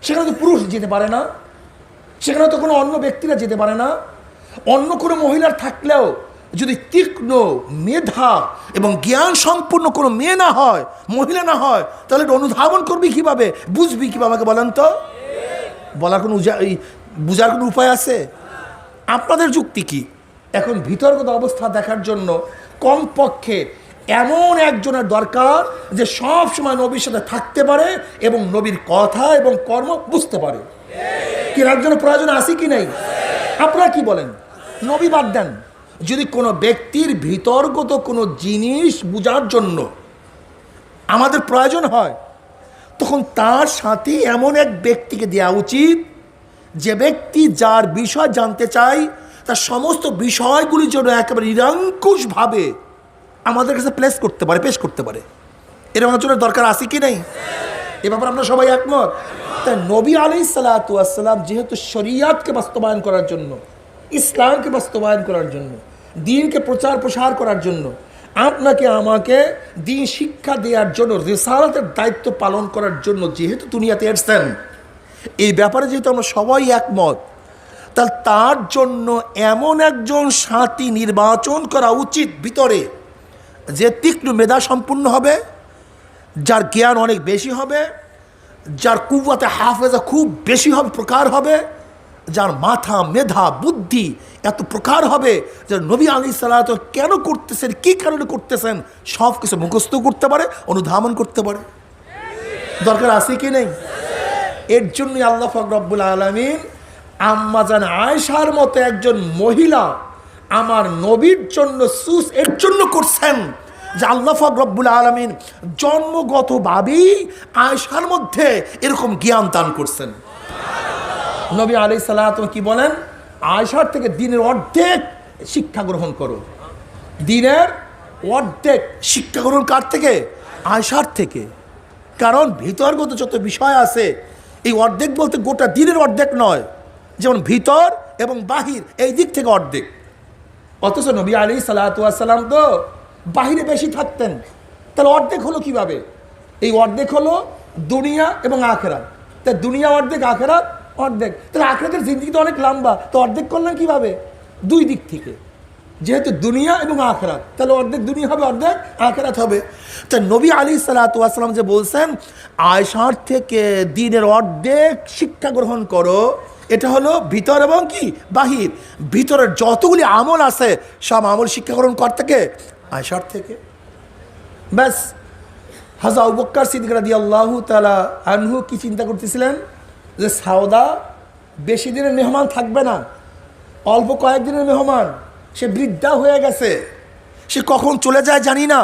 Speaker 1: সেখানে তো পুরুষ যেতে পারে না, সেখানে তো কোনো অন্য ব্যক্তিরা যেতে পারে না। অন্য কোনো মহিলার থাকলেও যদি তীক্ষ্ণ মেধা এবং জ্ঞান সম্পূর্ণ কোনো মেয়ে না হয়, মহিলা না হয়, তাহলে এটা অনুধাবন করবি কিভাবে, বুঝবি কিভাবে? আমাকে বলেন তো। বলার কোনো বুঝার কোনো উপায় আছে? আপনাদের যুক্তি কি? এখন ভিতরগত অবস্থা দেখার জন্য কমপক্ষে এমন একজনের দরকার যে সব সময় নবীর সাথে থাকতে পারে এবং নবীর কথা এবং কর্ম বুঝতে পারে। কি একজনের প্রয়োজন আছে কি নেই? আপনারা কি বলেন? নবী বাদ দেন, যদি কোনো ব্যক্তির ভিতরগত কোনো জিনিস বুঝার জন্য আমাদের প্রয়োজন হয়, তখন তার সাথে এমন এক ব্যক্তিকে দেওয়া উচিত যে ব্যক্তি যার বিষয় জানতে চাই তার সমস্ত বিষয়গুলির জন্য একেবারে নিরঙ্কুশভাবে আমাদের কাছে পেশ করতে পারে। এরকম একজনের দরকার আছে কি নেই? এ ব্যাপারে আমরা সবাই একমত। তাই নবী আলাইহিস সালাতু ওয়াস সালাম যেহেতু শরীয়তকে বাস্তবায়ন করার জন্য, ইসলামকে বাস্তবায়ন করার জন্য, দ্বীনকে প্রচার প্রসার করার জন্য, আপনাকে আমাকে দ্বীন শিক্ষা দেওয়ার জন্য, রিসালাতের দায়িত্ব পালন করার জন্য যেহেতু দুনিয়াতে এসেছেন, এই ব্যাপারে যেহেতু আমরা সবাই একমত, তাহলে তার জন্য এমন একজন সাথী নির্বাচন করা উচিত ভিতরে, যে তীক্ষ্ণ মেধা সম্পূর্ণ হবে, যার জ্ঞান অনেক বেশি হবে, যার কুওয়াতে হাফেজা খুব বেশি হবে, প্রকার হবে, যার মাথা মেধা বুদ্ধি এত প্রকার হবে যে নবী আলাইহিস সালাতু কেন করতেছেন, কী কারণে করতেছেন, সব কিছু মুখস্থ করতে পারে, অনুধাবন করতে পারে। দরকার আছে কি নেই? এর জন্যই আল্লাহ পাক রব্বুল আলামিন আম্মা জান আয়েশার মতো একজন মহিলা আমার নবীর জন্য এর জন্য করছেন যে আল্লাহ পাক রব্বুল আলামিন জন্মগতভাবেই আয়েশার মধ্যে এরকম জ্ঞান দান করছেন। নবী আলাইহিস সালাতু কি বলেন? আয়েশার থেকে দিনের অর্ধেক শিক্ষা গ্রহণ করো। দিনের অর্ধেক শিক্ষা গ্রহণ কার থেকে? আয়েশার থেকে। কারণ ভিতরগত যত বিষয় আছে, এই অর্ধেক বলতে গোটা দিনের অর্ধেক নয়, যেমন ভিতর এবং বাহির এই দিক থেকে অর্ধেক। অথচ নবী আলাইহিস সালাতু ওয়াস সালাম তো বাহিরে বেশি থাকতেন, তাহলে অর্ধেক হলো কিভাবে? এই অর্ধেক হলো দুনিয়া এবং আখেরাত। তাই দুনিয়া অর্ধেক, আখেরাত অর্ধেক। তাহলে আখেরাতের জিন্দেগি তো অনেক লম্বা, তো অর্ধেক করলেন কিভাবে? দুই দিক থেকে, যেহেতু দুনিয়া এবং আখেরাত, তাহলে অর্ধেক দুনিয়া হবে, অর্ধেক আখেরাত হবে। তাই নবী আলাইহিস সালাতু ওয়াস সালাম যে বলছেন আয়েশার থেকে দিনের অর্ধেক শিক্ষা গ্রহণ করো, এটা হলো ভিতর এবং কি বাহির। ভিতরের যতগুলি আমল আছে সব আমল শিক্ষা গ্রহণ কর থেকে আয়েশার থেকে। ব্যাস। হযরত আবু বকর সিদ্দিক রাদিয়াল্লাহু তাআলা আনহু কি চিন্তা করতেছিলেন যে সাউদা বেশি দিনের মেহমান থাকবে না, অল্প কয়েকদিনের মেহমান, সে বৃদ্ধা হয়ে গেছে, সে কখন চলে যায় জানি না,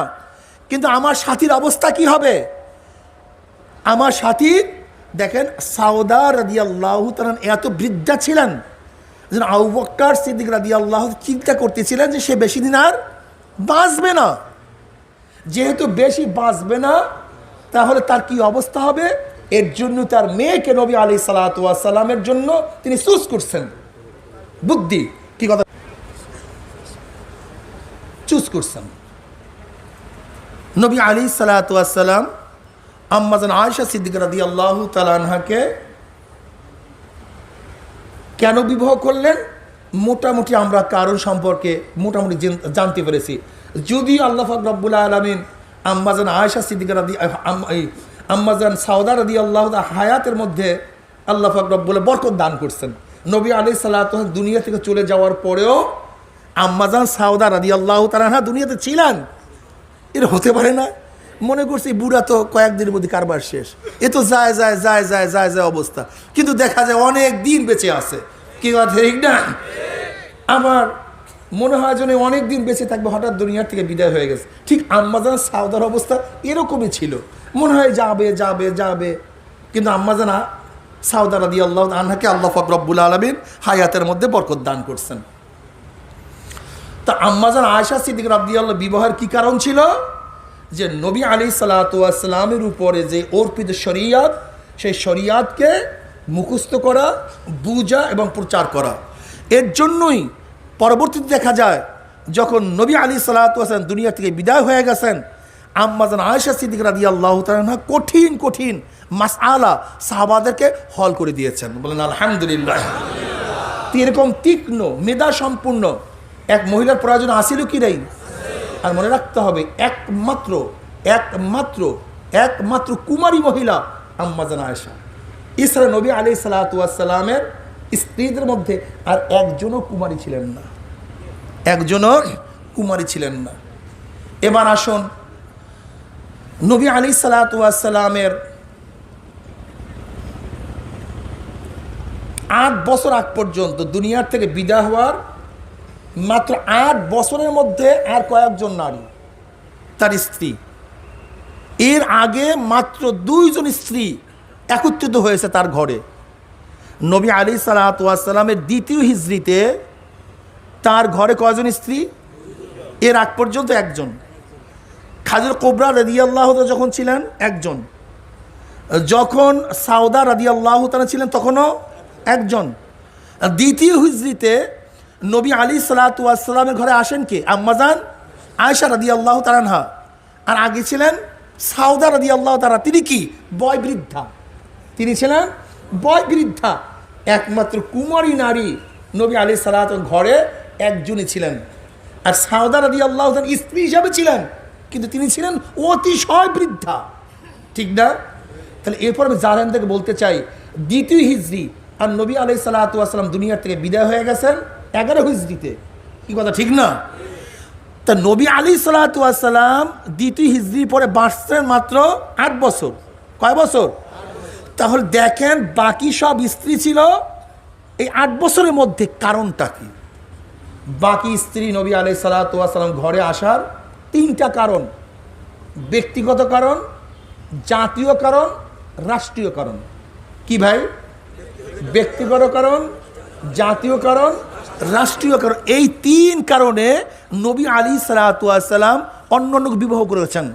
Speaker 1: কিন্তু আমার সাথীর অবস্থা কি হবে? আমার সাথী দেখেন সাউদা রাদিয়াল্লাহু তাআলা এত বৃদ্ধা ছিলেন যে আবু বকর সিদ্দিক রাদিয়াল্লাহু চিন্তা করতেছিলেন যে সে বেশি দিন আর বাঁচবে না। যেহেতু বেশি বাঁচবে না, তাহলে তার কি অবস্থা হবে? এর জন্য তার মেয়েকে নবী আলাইহিস সালাতু ওয়াস সালামের জন্য তিনি চুজ করছেন। বুদ্ধি কি কথা, চুজ করছেন। নবী আলাইহিস সালাতু ওয়াস সালাম আম্মা জান আয়েশা সিদ্দিকা রাদিয়াল্লাহু তাআলা আনহাকে কেন বিবাহ করলেন? মোটামুটি আমরা কারণ সম্পর্কে মোটামুটি জানতে পেরেছি। যদিও আল্লাহ পাক রব্বুল আলামিন আম্মা জান আয়েশা সিদ্দিকা আম্মা জান সাউদা রাদিয়াল্লাহু তাআলা হায়াতের মধ্যে আল্লাহ পাক রব্বুল বরকত দান করছেন। নবী আলাইহিস সালাতু ওয়াস দুনিয়া থেকে চলে যাওয়ার পরেও আম্মা জান সাউদা রাদিয়াল্লাহু তাআলা দুনিয়াতে ছিলেন। এর হতে পারে না, মনে করছি বুড়া তো কয়েকদিনের মধ্যে কারবার শেষ, এ তো যায় যায় যায় যায় যায় যায় অবস্থা, কিন্তু দেখা যায় অনেক দিন বেঁচে আছে। কি কথা ঠিক না? আমার মনে হয় যেন অনেক দিন বেঁচে থাকবে, হঠাৎ দুনিয়ার থেকে বিদায় হয়ে গেছে। ঠিক আম্মাজান সাউদার অবস্থা এরকমই ছিল, মনে হয় যাবে যাবে যাবে, কিন্তু আম্মাজান সাউদা রাদিয়াল্লাহু আনহাকে আল্লাহ পাক রব্বুল আলামিন হায়াতের মধ্যে বরকত দান করছেন। তা আম্মাজান আয়েশা সিদ্দিকা রাদিয়াল্লাহু বিবাহের কি কারণ ছিল? যে নবী আলাইহিস সালাতু ওয়াস সালামের উপরে যে অর্পিত শরীয়ত, সেই শরীয়তকে মুখস্থ করা, বুঝা এবং প্রচার করা। এর জন্যই পরবর্তীতে দেখা যায় যখন নবী আলাইহিস সালাম দুনিয়া থেকে বিদায় হয়ে গেছেন, আম্মা জান আয়েশা সিদ্দিকা রাদিয়াল্লাহু তাআলা আনহা কঠিন কঠিন মাসআলা সাহাবাদেরকে হল করে দিয়েছেন। বলেন আলহামদুলিল্লাহ। এরকম তীক্ষ্ণ মেধা সম্পূর্ণ এক মহিলার প্রয়োজন আসিল কি নাই? আর মনে রাখতে হবে একমাত্র একমাত্র একমাত্র কুমারী মহিলা আম্মা জান আয়েশা। এছাড়া নবী আলাইহিস সালামের স্ত্রীদের মধ্যে আর একজনও কুমারী ছিলেন না, একজনও কুমারী ছিলেন না। এবার আসুন, নবী আলাইহিস সালামের 8 বছর আগ পর্যন্ত দুনিয়ার থেকে বিদায় হওয়ার মাত্র 8 বছরের মধ্যে আর কয়েকজন নারী তার স্ত্রী। এর আগে মাত্র 2 জন স্ত্রী একত্রিত হয়েছে তার ঘরে। নবী আলাইহিস সালামের দ্বিতীয় হিজরিতে তার ঘরে কয়জন স্ত্রী? এর আগ পর্যন্ত একজন। খাদিজা কুবরা রাদিয়াল্লাহু তাআলা যখন ছিলেন একজন, যখন সাউদা রাদিয়াল্লাহু তাআলা ছিলেন তখনও একজন। দ্বিতীয় হিজরিতে নবী আলাইহিস সালামের ঘরে আসেন কে? আম্মা জান আয়েশা রাদিয়াল্লাহু তাআলা আনহা। আর আগে ছিলেন সাউদা রাদিয়াল্লাহু তাআলা, তিনি কি বয় বৃদ্ধা, তিনি ছিলেন বয় বৃদ্ধা। একমাত্র কুমারী নারী নবী আলাইহিস সালামের ঘরে একজনই ছিলেন। আর সাউদা রাদিয়াল্লাহু তাআলা স্ত্রী হিসাবে ছিলেন, কিন্তু তিনি ছিলেন অতিশয় বৃদ্ধা, ঠিক না? তাহলে এরপর আমি জানেন থেকে বলতে চাই, দ্বিতীয় হিজরি আর নবী আলাইহিস সালাম দুনিয়ার থেকে বিদায় হয়ে গেছেন 11 হিজরিতে। কি কথা ঠিক না? তা নবী আলাইহিস সালাম দ্বিতীয় হিজরি পরে বাঁচছেন মাত্র 8 বছর। কয় বছর? তাহলে দেখেন বাকি সব স্ত্রী ছিল এই 8 বছরের মধ্যে। কারণটা কি? বাকি স্ত্রী নবী আলাইহিস সালাম ঘরে আসার 3টা কারণ: ব্যক্তিগত কারণ, জাতীয় কারণ, রাষ্ট্রীয় কারণ। কি ভাই? ব্যক্তিগত কারণ, জাতীয় কারণ, রাষ্ট্রীয় কারণ। এই 3 কারণে নবী আলাইহিস সালাম অন্যান্য বিবাহ করেছেন।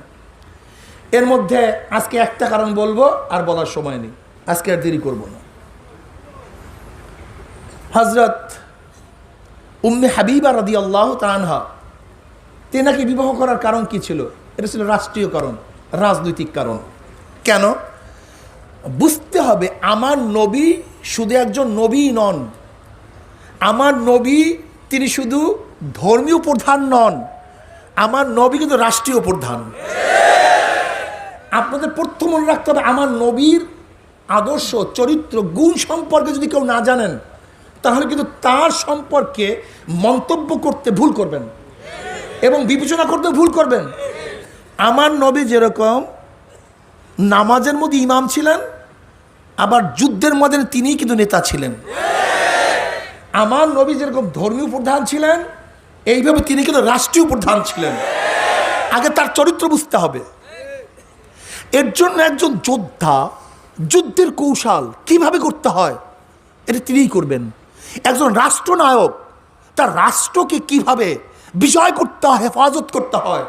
Speaker 1: এর মধ্যে আজকে একটা কারণ বলবো, আর বলার সময় নেই, আজকে আর দেরি করব না। হযরত উম্মে হাবিবা রাদিয়াল্লাহু তাআলা আনহা, তেনাকে বিবাহ করার কারণ কি ছিল? এটা ছিল রাষ্ট্রীয় কারণ, রাজনৈতিক কারণ। কেন? বুঝতে হবে, আমার নবী শুধু একজন নবী নন। আমার নবী তিনি শুধু ধর্মীয় প্রধান নন, আমার নবী কিন্তু রাষ্ট্রীয় প্রধান। আপনাদের প্রথম মনে রাখতে হবে, আমার নবীর আদর্শ, চরিত্র, গুণ সম্পর্কে যদি কেউ না জানেন, তাহলে কিন্তু তার সম্পর্কে মন্তব্য করতে ভুল করবেন এবং বিবেচনা করতে ভুল করবেন। আমার নবী যেরকম নামাজের মধ্যে ইমাম ছিলেন, আবার যুদ্ধের মধ্যে তিনিই কিন্তু নেতা ছিলেন। আমার নবী যেরকম ধর্মীয় প্রধান ছিলেন, এইভাবে তিনি কিন্তু রাষ্ট্রীয় প্রধান ছিলেন। আগে তার চরিত্র বুঝতে হবে। এর জন্য একজন যোদ্ধা যুদ্ধের কৌশল কিভাবে করতে হয় এটা তিনিই করবেন। একজন রাষ্ট্রনায়ক তার রাষ্ট্রকে কিভাবে বিজয় করতে হয়, হেফাজত করতে হয়,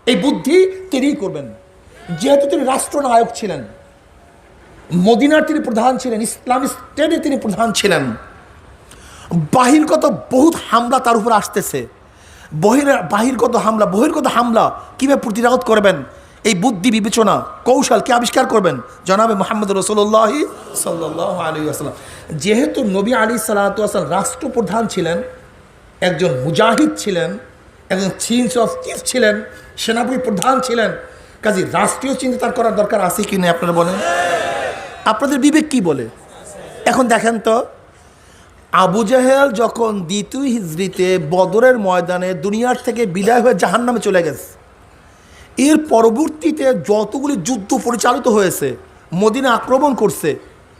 Speaker 1: এই বুদ্ধি তিনিই করবেন। যেহেতু তিনি রাষ্ট্রনায়ক ছিলেন, মদিনার তিনি প্রধান ছিলেন, ইসলামিক স্টেটে তিনি প্রধান ছিলেন, বাহিরগত বহুত হামলা তার উপর আসতেছে, বহির্গত হামলা কীভাবে প্রতিরোধ করবেন, এই বুদ্ধি বিবেচনা কৌশল কে আবিষ্কার করবেন? জনাবে মুহাম্মদ রাসূলুল্লাহ সাল্লাল্লাহু আলাইহি ওয়াসাল্লাম। যেহেতু নবী আলাইহিস সালাম রাষ্ট্রপ্রধান ছিলেন, একজন মুজাহিদ ছিলেন, একজন চিফ অফ চিফ ছিলেন, সেনাপতি প্রধান ছিলেন, কাজে রাষ্ট্রীয় চিন্তা তার করার দরকার আছে কি না আপনারা বলেন? আপনাদের বিবেক কি বলে? এখন দেখেন তো, আবু জাহেল যখন দ্বিতীয় হিজরিতে বদরের ময়দানে দুনিয়ার থেকে বিদায় হয়ে জাহান্নামে চলে গেছে, এর পরবর্তীতে যতগুলি যুদ্ধ পরিচালিত হয়েছে, মদিনা আক্রমণ করছে,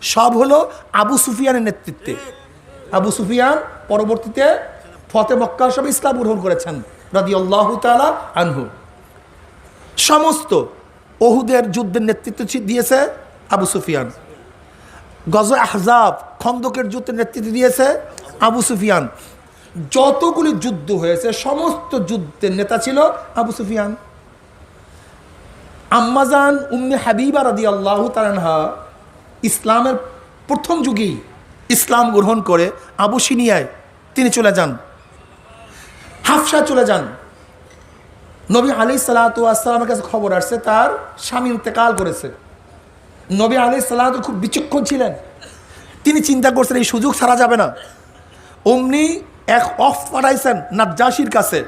Speaker 1: সব হলো আবু সুফিয়ানের নেতৃত্বে। আবু সুফিয়ান পরবর্তীতে ফতে মক্কার সব ইসলাম গ্রহণ করেছেন রাদিয়াল্লাহু তাআলা আনহু। সমস্ত ওহুদের যুদ্ধের নেতৃত্ব দিয়েছে আবু সুফিয়ান। গজওয়ে আহজাব, খন্দকের যুদ্ধের নেতৃত্ব দিয়েছে আবু সুফিয়ান। যতগুলি যুদ্ধ হয়েছে সমস্ত যুদ্ধের নেতা ছিল আবু সুফিয়ান। আম্মাজান উম্মে হাবিবা রাদিয়াল্লাহু তাআলা আনহা ইসলামের প্রথম যুগেই ইসলাম গ্রহণ করে আবুসিনিয়ায় তিনি চলে যান, হাফসা চলে যান। নবী আলাইহিস সালামের কাছে খবর আসছে তার স্বামী ইন্তেকাল করেছে। নবী আলাইহিস সালাম খুব বিচক্ষণ ছিলেন, তিনি চিন্তা করছেন এই সুযোগ ছাড়া যাবে না। অমনি এক অফ পাঠাইছেন নাজ্জাশীর কাছে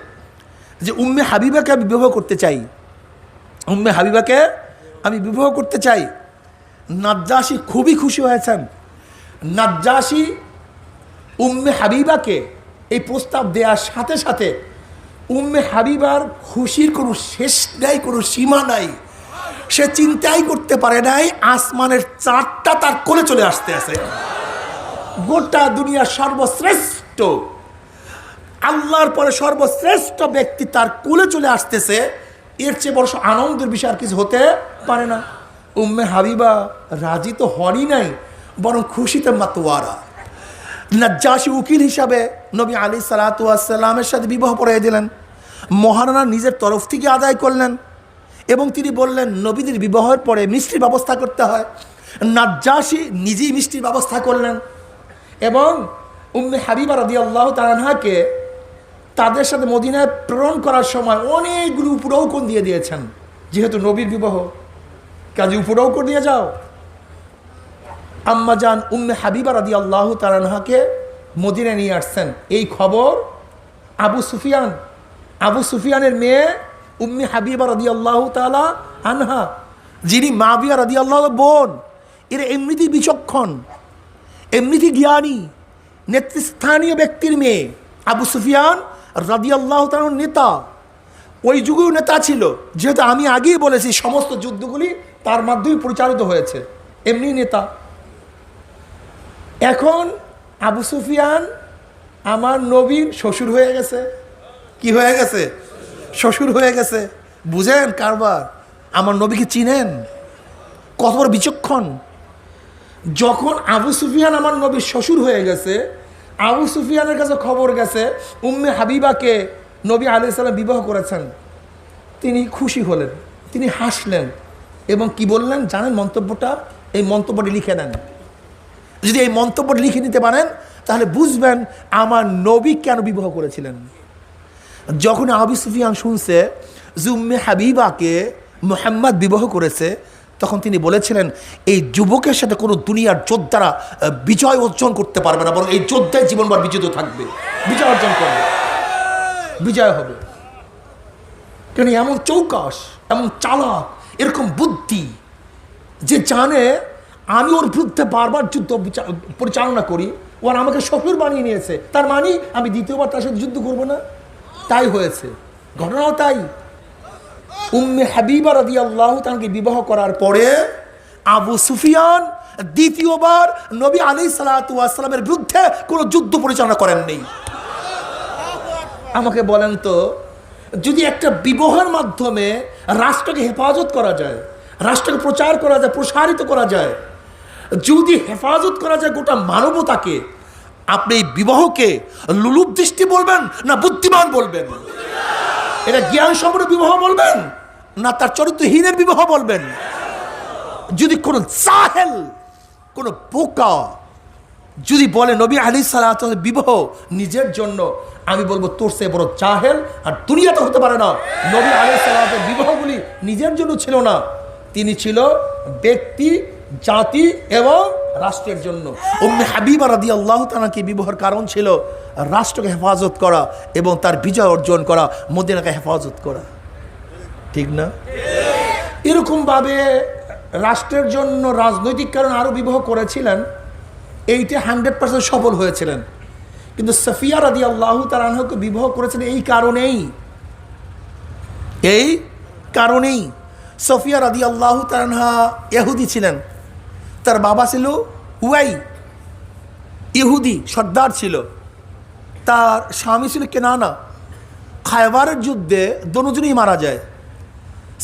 Speaker 1: যে উম্মে হাবিবাকে আমি বিবাহ করতে চাই, উম্মে হাবিবাকে আমি বিবাহ করতে চাই। নাজ্জাশী খুবই খুশি হয়েছেন। নাজ্জাশী উম্মে হাবিবাকে এই প্রস্তাব দেওয়ার সাথে সাথে উম্মে হাবিবার খুশির কোনো শেষ নাই, কোনো সীমা নাই। সে চিন্তাই করতে পারে নাই আসমানের চাঁদটা তার কোলে চলে আসতে আছে। গোটা দুনিয়ার সর্বশ্রেষ্ঠ, আল্লাহর পরে সর্বশ্রেষ্ঠ ব্যক্তি তার কোলে চলে আসতেছে, এর চেয়ে বড় আনন্দের বিষয় আর কিছু হতে পারে না। উম্মে হাবিবা রাজি তো হনই নাই, বরং খুশিতে মাতোয়ারা। নাজ্জাশী উকিল হিসাবে নবী আলাইহিস সালামের সাথে বিবাহ পড়িয়ে দিলেন, মহারানা নিজের তরফ থেকে আদায় করলেন এবং তিনি বললেন নবীদের বিবাহের পরে মিষ্টির ব্যবস্থা করতে হয়। নাজ্জাশী নিজেই মিষ্টির ব্যবস্থা করলেন এবং উম্মে হাবিবা রাদিয়াল্লাহু তাআলা আনহাকে তাদের সাথে মদিনায় প্রেরণ করার সময় অনেকগুলো উপঢৌকন দিয়ে দিয়েছেন, যেহেতু নবীর বিবাহ, কাজে উপঢৌকন দিয়ে যাও। আম্মাজান উম্মে হাবিবা রাদিয়াল্লাহু তাআলা আনহাকে মদিনায় নিয়ে আসছেন। এই খবর আবু সুফিয়ানের মেয়ে উম্মে হাবিবা রাদিয়াল্লাহু তাআলা আনহা, যিনি মাবিয়া রাদিয়াল্লাহু বোন, এরা এমনিতেই বিচক্ষণ, এমনিতেই জ্ঞানী, নেতৃস্থানীয় ব্যক্তির মেয়ে। আবু সুফিয়ান রাদিয়াল্লাহু তাআলার নেতা, ওই যুগেও নেতা ছিল, যেহেতু আমি আগেই বলেছি সমস্ত যুদ্ধগুলি তার মাধ্যমে পরিচালিত হয়েছে, এমনি নেতা। এখন আবু সুফিয়ান আমার নবীর শ্বশুর হয়ে গেছে। কি হয়ে গেছে? শ্বশুর হয়ে গেছে। বুঝেন কারবার? আমার নবীকে চিনেন? কত বড় বিচক্ষণ। যখন আবু সুফিয়ান আমার নবীর শ্বশুর হয়ে গেছে, আবু সুফিয়ানের কাছে খবর গেছে উম্মে হাবিবাকে নবী আলাইহিস সালাম বিবাহ করেছেন, তিনি খুশি হলেন, তিনি হাসলেন এবং কি বললেন জানেন মন্তব্যটা? এই মন্তব্যটি লিখে নেন। যদি এই মন্তব্যটি লিখে নিতে পারেন তাহলে বুঝবেন আমার নবী কেন বিবাহ করেছিলেন। যখন আবু সুফিয়ান শুনছে যে উম্মে হাবিবাকে মুহাম্মদ বিবাহ করেছে, তখন তিনি বলেছিলেন এই যুবকের সাথে কোনো দুনিয়ার যোদ্ধারা বিজয় অর্জন করতে পারবে না, বরং এই যোদ্ধায় জীবনভর বিজিত থাকবে, বিজয় অর্জন করবে, বিজয় হবে। কেন এমন চৌকাশ, এমন চালাক, এরকম বুদ্ধি যে জানে আমি ওর বিরুদ্ধে বারবার যুদ্ধ পরিচালনা করি, ও আমাকে শ্বশুর বানিয়ে নিয়েছে, তার মানে আমি দ্বিতীয়বার তার সাথে যুদ্ধ করবো না। তাই হয়েছে, ঘটনাও তাই। উম্মে হাবিবা রাদিয়াল্লাহু তাআলাকে বিবাহ করার পরে আবু সুফিয়ান দ্বিতীয়বার নবী আলাইহিস সালামের বিরুদ্ধে কোনো যুদ্ধ পরিচালনা করেননি। আমাকে বলেন তো, যদি একটা বিবাহের মাধ্যমে রাষ্ট্রকে হেফাজত করা যায়, রাষ্ট্রকে প্রচার করা যায়, প্রসারিত করা যায়, যদি হেফাজত করা যায় গোটা মানবতাকে, আপনি এই বিবাহকে লুলুপ দৃষ্টি বলবেন না বুদ্ধিমান বলবেন? এটা জ্ঞান সম্পন্ন বিবাহ বলবেন না তার চরিত্রহীনের বিবাহ বলবেন? যদি কোনো জাহেল, কোনো বোকা যদি বলে নবী আলাইহিস সালামের বিবাহ নিজের জন্য, আমি বলবো তোর সে বড় জাহেল আর দুনিয়াতে হতে পারে না। নবী আলাইহিস সালামের বিবাহগুলি নিজের জন্য ছিল না, তিনি ছিল ব্যক্তি, জাতি এবং রাষ্ট্রের জন্য। উম্মে হাবিবা রাদিয়াল্লাহু তাআলাকে বিবাহের কারণ ছিল রাষ্ট্রকে হেফাজত করা এবং তার বিজয় অর্জন করা, মদিনাকে হেফাজত করা, ঠিক না? এরকমভাবে রাষ্ট্রের জন্য রাজনৈতিক কারণ আরও বিবাহ করেছিলেন, এইটা 100% সফল হয়েছিলেন। কিন্তু সফিয়া রাদিয়াল্লাহু তাআলা আনহাকে বিবাহ করেছিলেন এই কারণেই। সফিয়া রাদিয়াল্লাহু তাআলা আনহা ইহুদি ছিলেন, তার বাবা ছিল হুয়াই, ইহুদি সর্দার ছিল, তার স্বামী ছিল কেনানা। খায়বারের যুদ্ধে দুজনেই মারা যায়।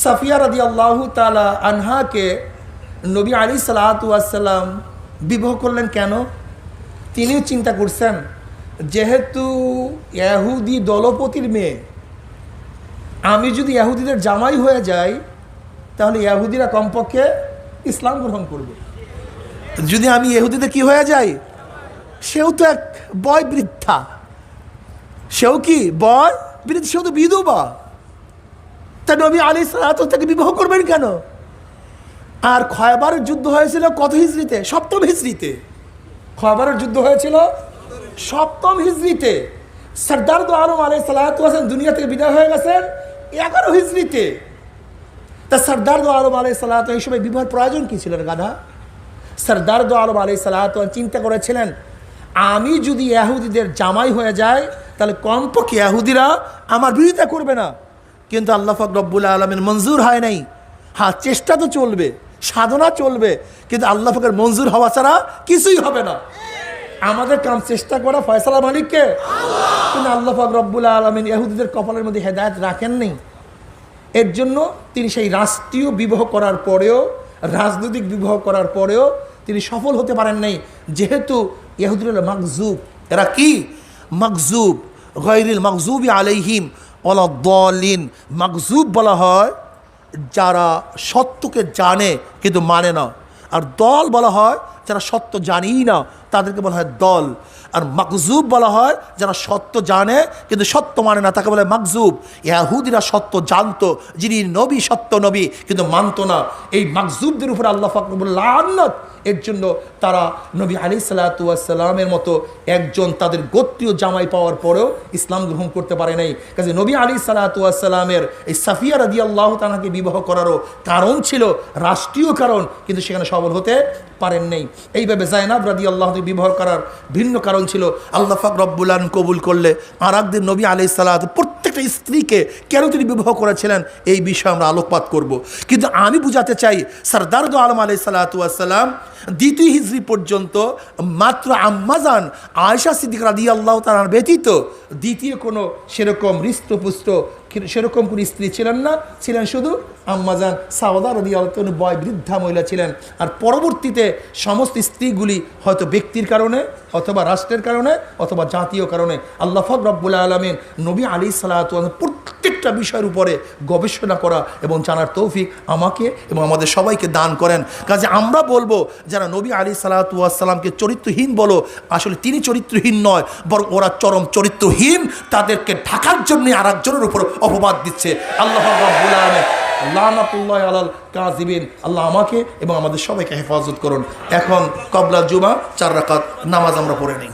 Speaker 1: সফিয়া রাদিয়াল্লাহু তাআলা আনহাকে নবী আলাইহিস সালাম বিবাহ করলেন কেন? তিনি চিন্তা করছেন যেহেতু ইহুদি দলপতির মেয়ে, আমি যদি ইহুদিদের জামাই হয়ে যাই তাহলে ইহুদিরা কমপক্ষে ইসলাম গ্রহণ করবে। যদি আমি ইহুদিতে কি হয়ে যাই, সেও তো এক বয় বৃদ্ধা, সেও কি বয় বৃদ্ধ, সেও তো বিধবা। তা নবী আলাইহিস সালাতু তাকে বিবাহ করবেন কেন? আর খয়বারের যুদ্ধ হয়েছিল কত হিজরিতে? 7ম হিজরিতে। খয়বারের যুদ্ধ হয়েছিল 7ম হিজরিতে। সরদার দো আলম আলাইহিস সালাতু ওয়াসালাম দুনিয়া থেকে বিদায় হয়ে গেছেন 11 হিজরিতে। তা সরদার দো আলম আলাইহিস সালাতু এই সময় বিবাহের প্রয়োজন কি ছিল গাধা? সরদার দো আলম আলাইহিস সালাতু চিন্তা করেছিলেন, আমি যদি ইহুদিদের জামাই হয়ে যায় তাহলে কমপক্ষে ইহুদিরা আমার বিরোধিতা করবে না। কিন্তু আল্লাহ পাক রব্বুল আলামিন মঞ্জুর হয় নাই। হ্যাঁ, চেষ্টা তো চলবে, সাধনা চলবে, কিন্তু আল্লাহ পাকের মঞ্জুর হওয়া ছাড়া কিছুই হবে না। আমাদের কাম চেষ্টা করা, ফয়সালা মালিককে। কিন্তু আল্লাহ পাক রব্বুল আলামিন ইহুদিদের কপালের মধ্যে হেদায়েত রাখেননি। এর জন্য তিনি সেই রাষ্ট্রীয় বিবাহ করার পরেও, রাজনৈতিক বিবাহ করার পরেও তিনি সফল হতে পারেন নাই। যেহেতু ইহুদিরা মাকজুব, এরা কি মাকজুব, গায়রিল মাকজুবি আলাইহিম ওয়ালাদ-দাল্লিন। মাকজুব বলা হয় যারা সত্যকে জানে কিন্তু মানে না, আর দল বলা হয় যারা সত্য জানেই না, তাদেরকে বলা হয় দল। আর মাকজুব বলা হয় যারা সত্য জানে কিন্তু সত্য মানে না, তাকে বলে মাকজুব। ইহুদিরা সত্য জানতো, যিনি নবী সত্য নবী, কিন্তু মানতো না। এই মাকজুবদের উপর আল্লাহ পাক লানত। এর জন্য তারা নবী আলাইহিস সালাতু ওয়াস সালামের মতো একজন তাদের গোত্রীয় জামাই পাওয়ার পরেও ইসলাম গ্রহণ করতে পারে নাই। কাজে নবী আলাইহিস সালাতু ওয়াস সালামের এই সাফিয়া রাদিয়াল্লাহু তাআলাকে বিবাহ করারও কারণ ছিল রাষ্ট্রীয় কারণ, কিন্তু সেখানে সফল হতে পারেন নাই। এইভাবে যায়নাব রাদিয়াল্লাহু তাআলা বিবাহ করার ভিন্ন কারণ ছিল। আল্লাহ পাক রব্বুল আলামিন কবুল করলে আর একদিন নবী আলাইহিস সালাতু প্রত্যেকটা স্ত্রীকে কেন তিনি বিবাহ করেছিলেন এই বিষয়ে আমরা আলোকপাত করব। কিন্তু আমি বুঝাতে চাই, সরদার দো আলম আলাইহিস সালাতু ওয়াস সালাম 2য় হিজরি পর্যন্ত মাত্র আম্মাজান আয়েশা সিদ্দিকা রাদিয়াল্লাহু তাআলা ব্যতীত দ্বিতীয় কোনো সেরকম হৃষ্টপুষ্ট সেরকম কোনো স্ত্রী ছিলেন না, ছিলেন শুধু আম্মাজান সাওদা রাদিয়াল্লাহু তাআলা, বয় বৃদ্ধা মহিলা ছিলেন। আর পরবর্তীতে সমস্ত স্ত্রীগুলি হয়তো ব্যক্তির কারণে অথবা রাষ্ট্রের কারণে অথবা জাতীয় কারণে আল্লাহ পাক রব্বুল আলামিন নবী আলাইহিস সালাতু ওয়াস প্রত্যেকটা বিষয়ের উপরে গবেষণা করা এবং জানার তৌফিক আমাকে এবং আমাদের সবাইকে দান করেন। কাজে আমরা বলবো যারা নবী আলাইহিস সালাতু ওয়াস সালামকে চরিত্রহীন বলো, আসলে তিনি চরিত্রহীন নয়, বরং ওরা চরম চরিত্রহীন, তাদেরকে ঢাকার জন্য আর একজনের উপর অপবাদ দিচ্ছে। আল্লাহ রাব্বুল আলামিন লানাতুল্লাহ আলাল কাযিবিন। আল্লাহ আমাকে এবং আমাদের সবাইকে হেফাজত করুন। এখন কবলা জুমা 4 রাকাত নামাজ আমরা পড়ে নিই।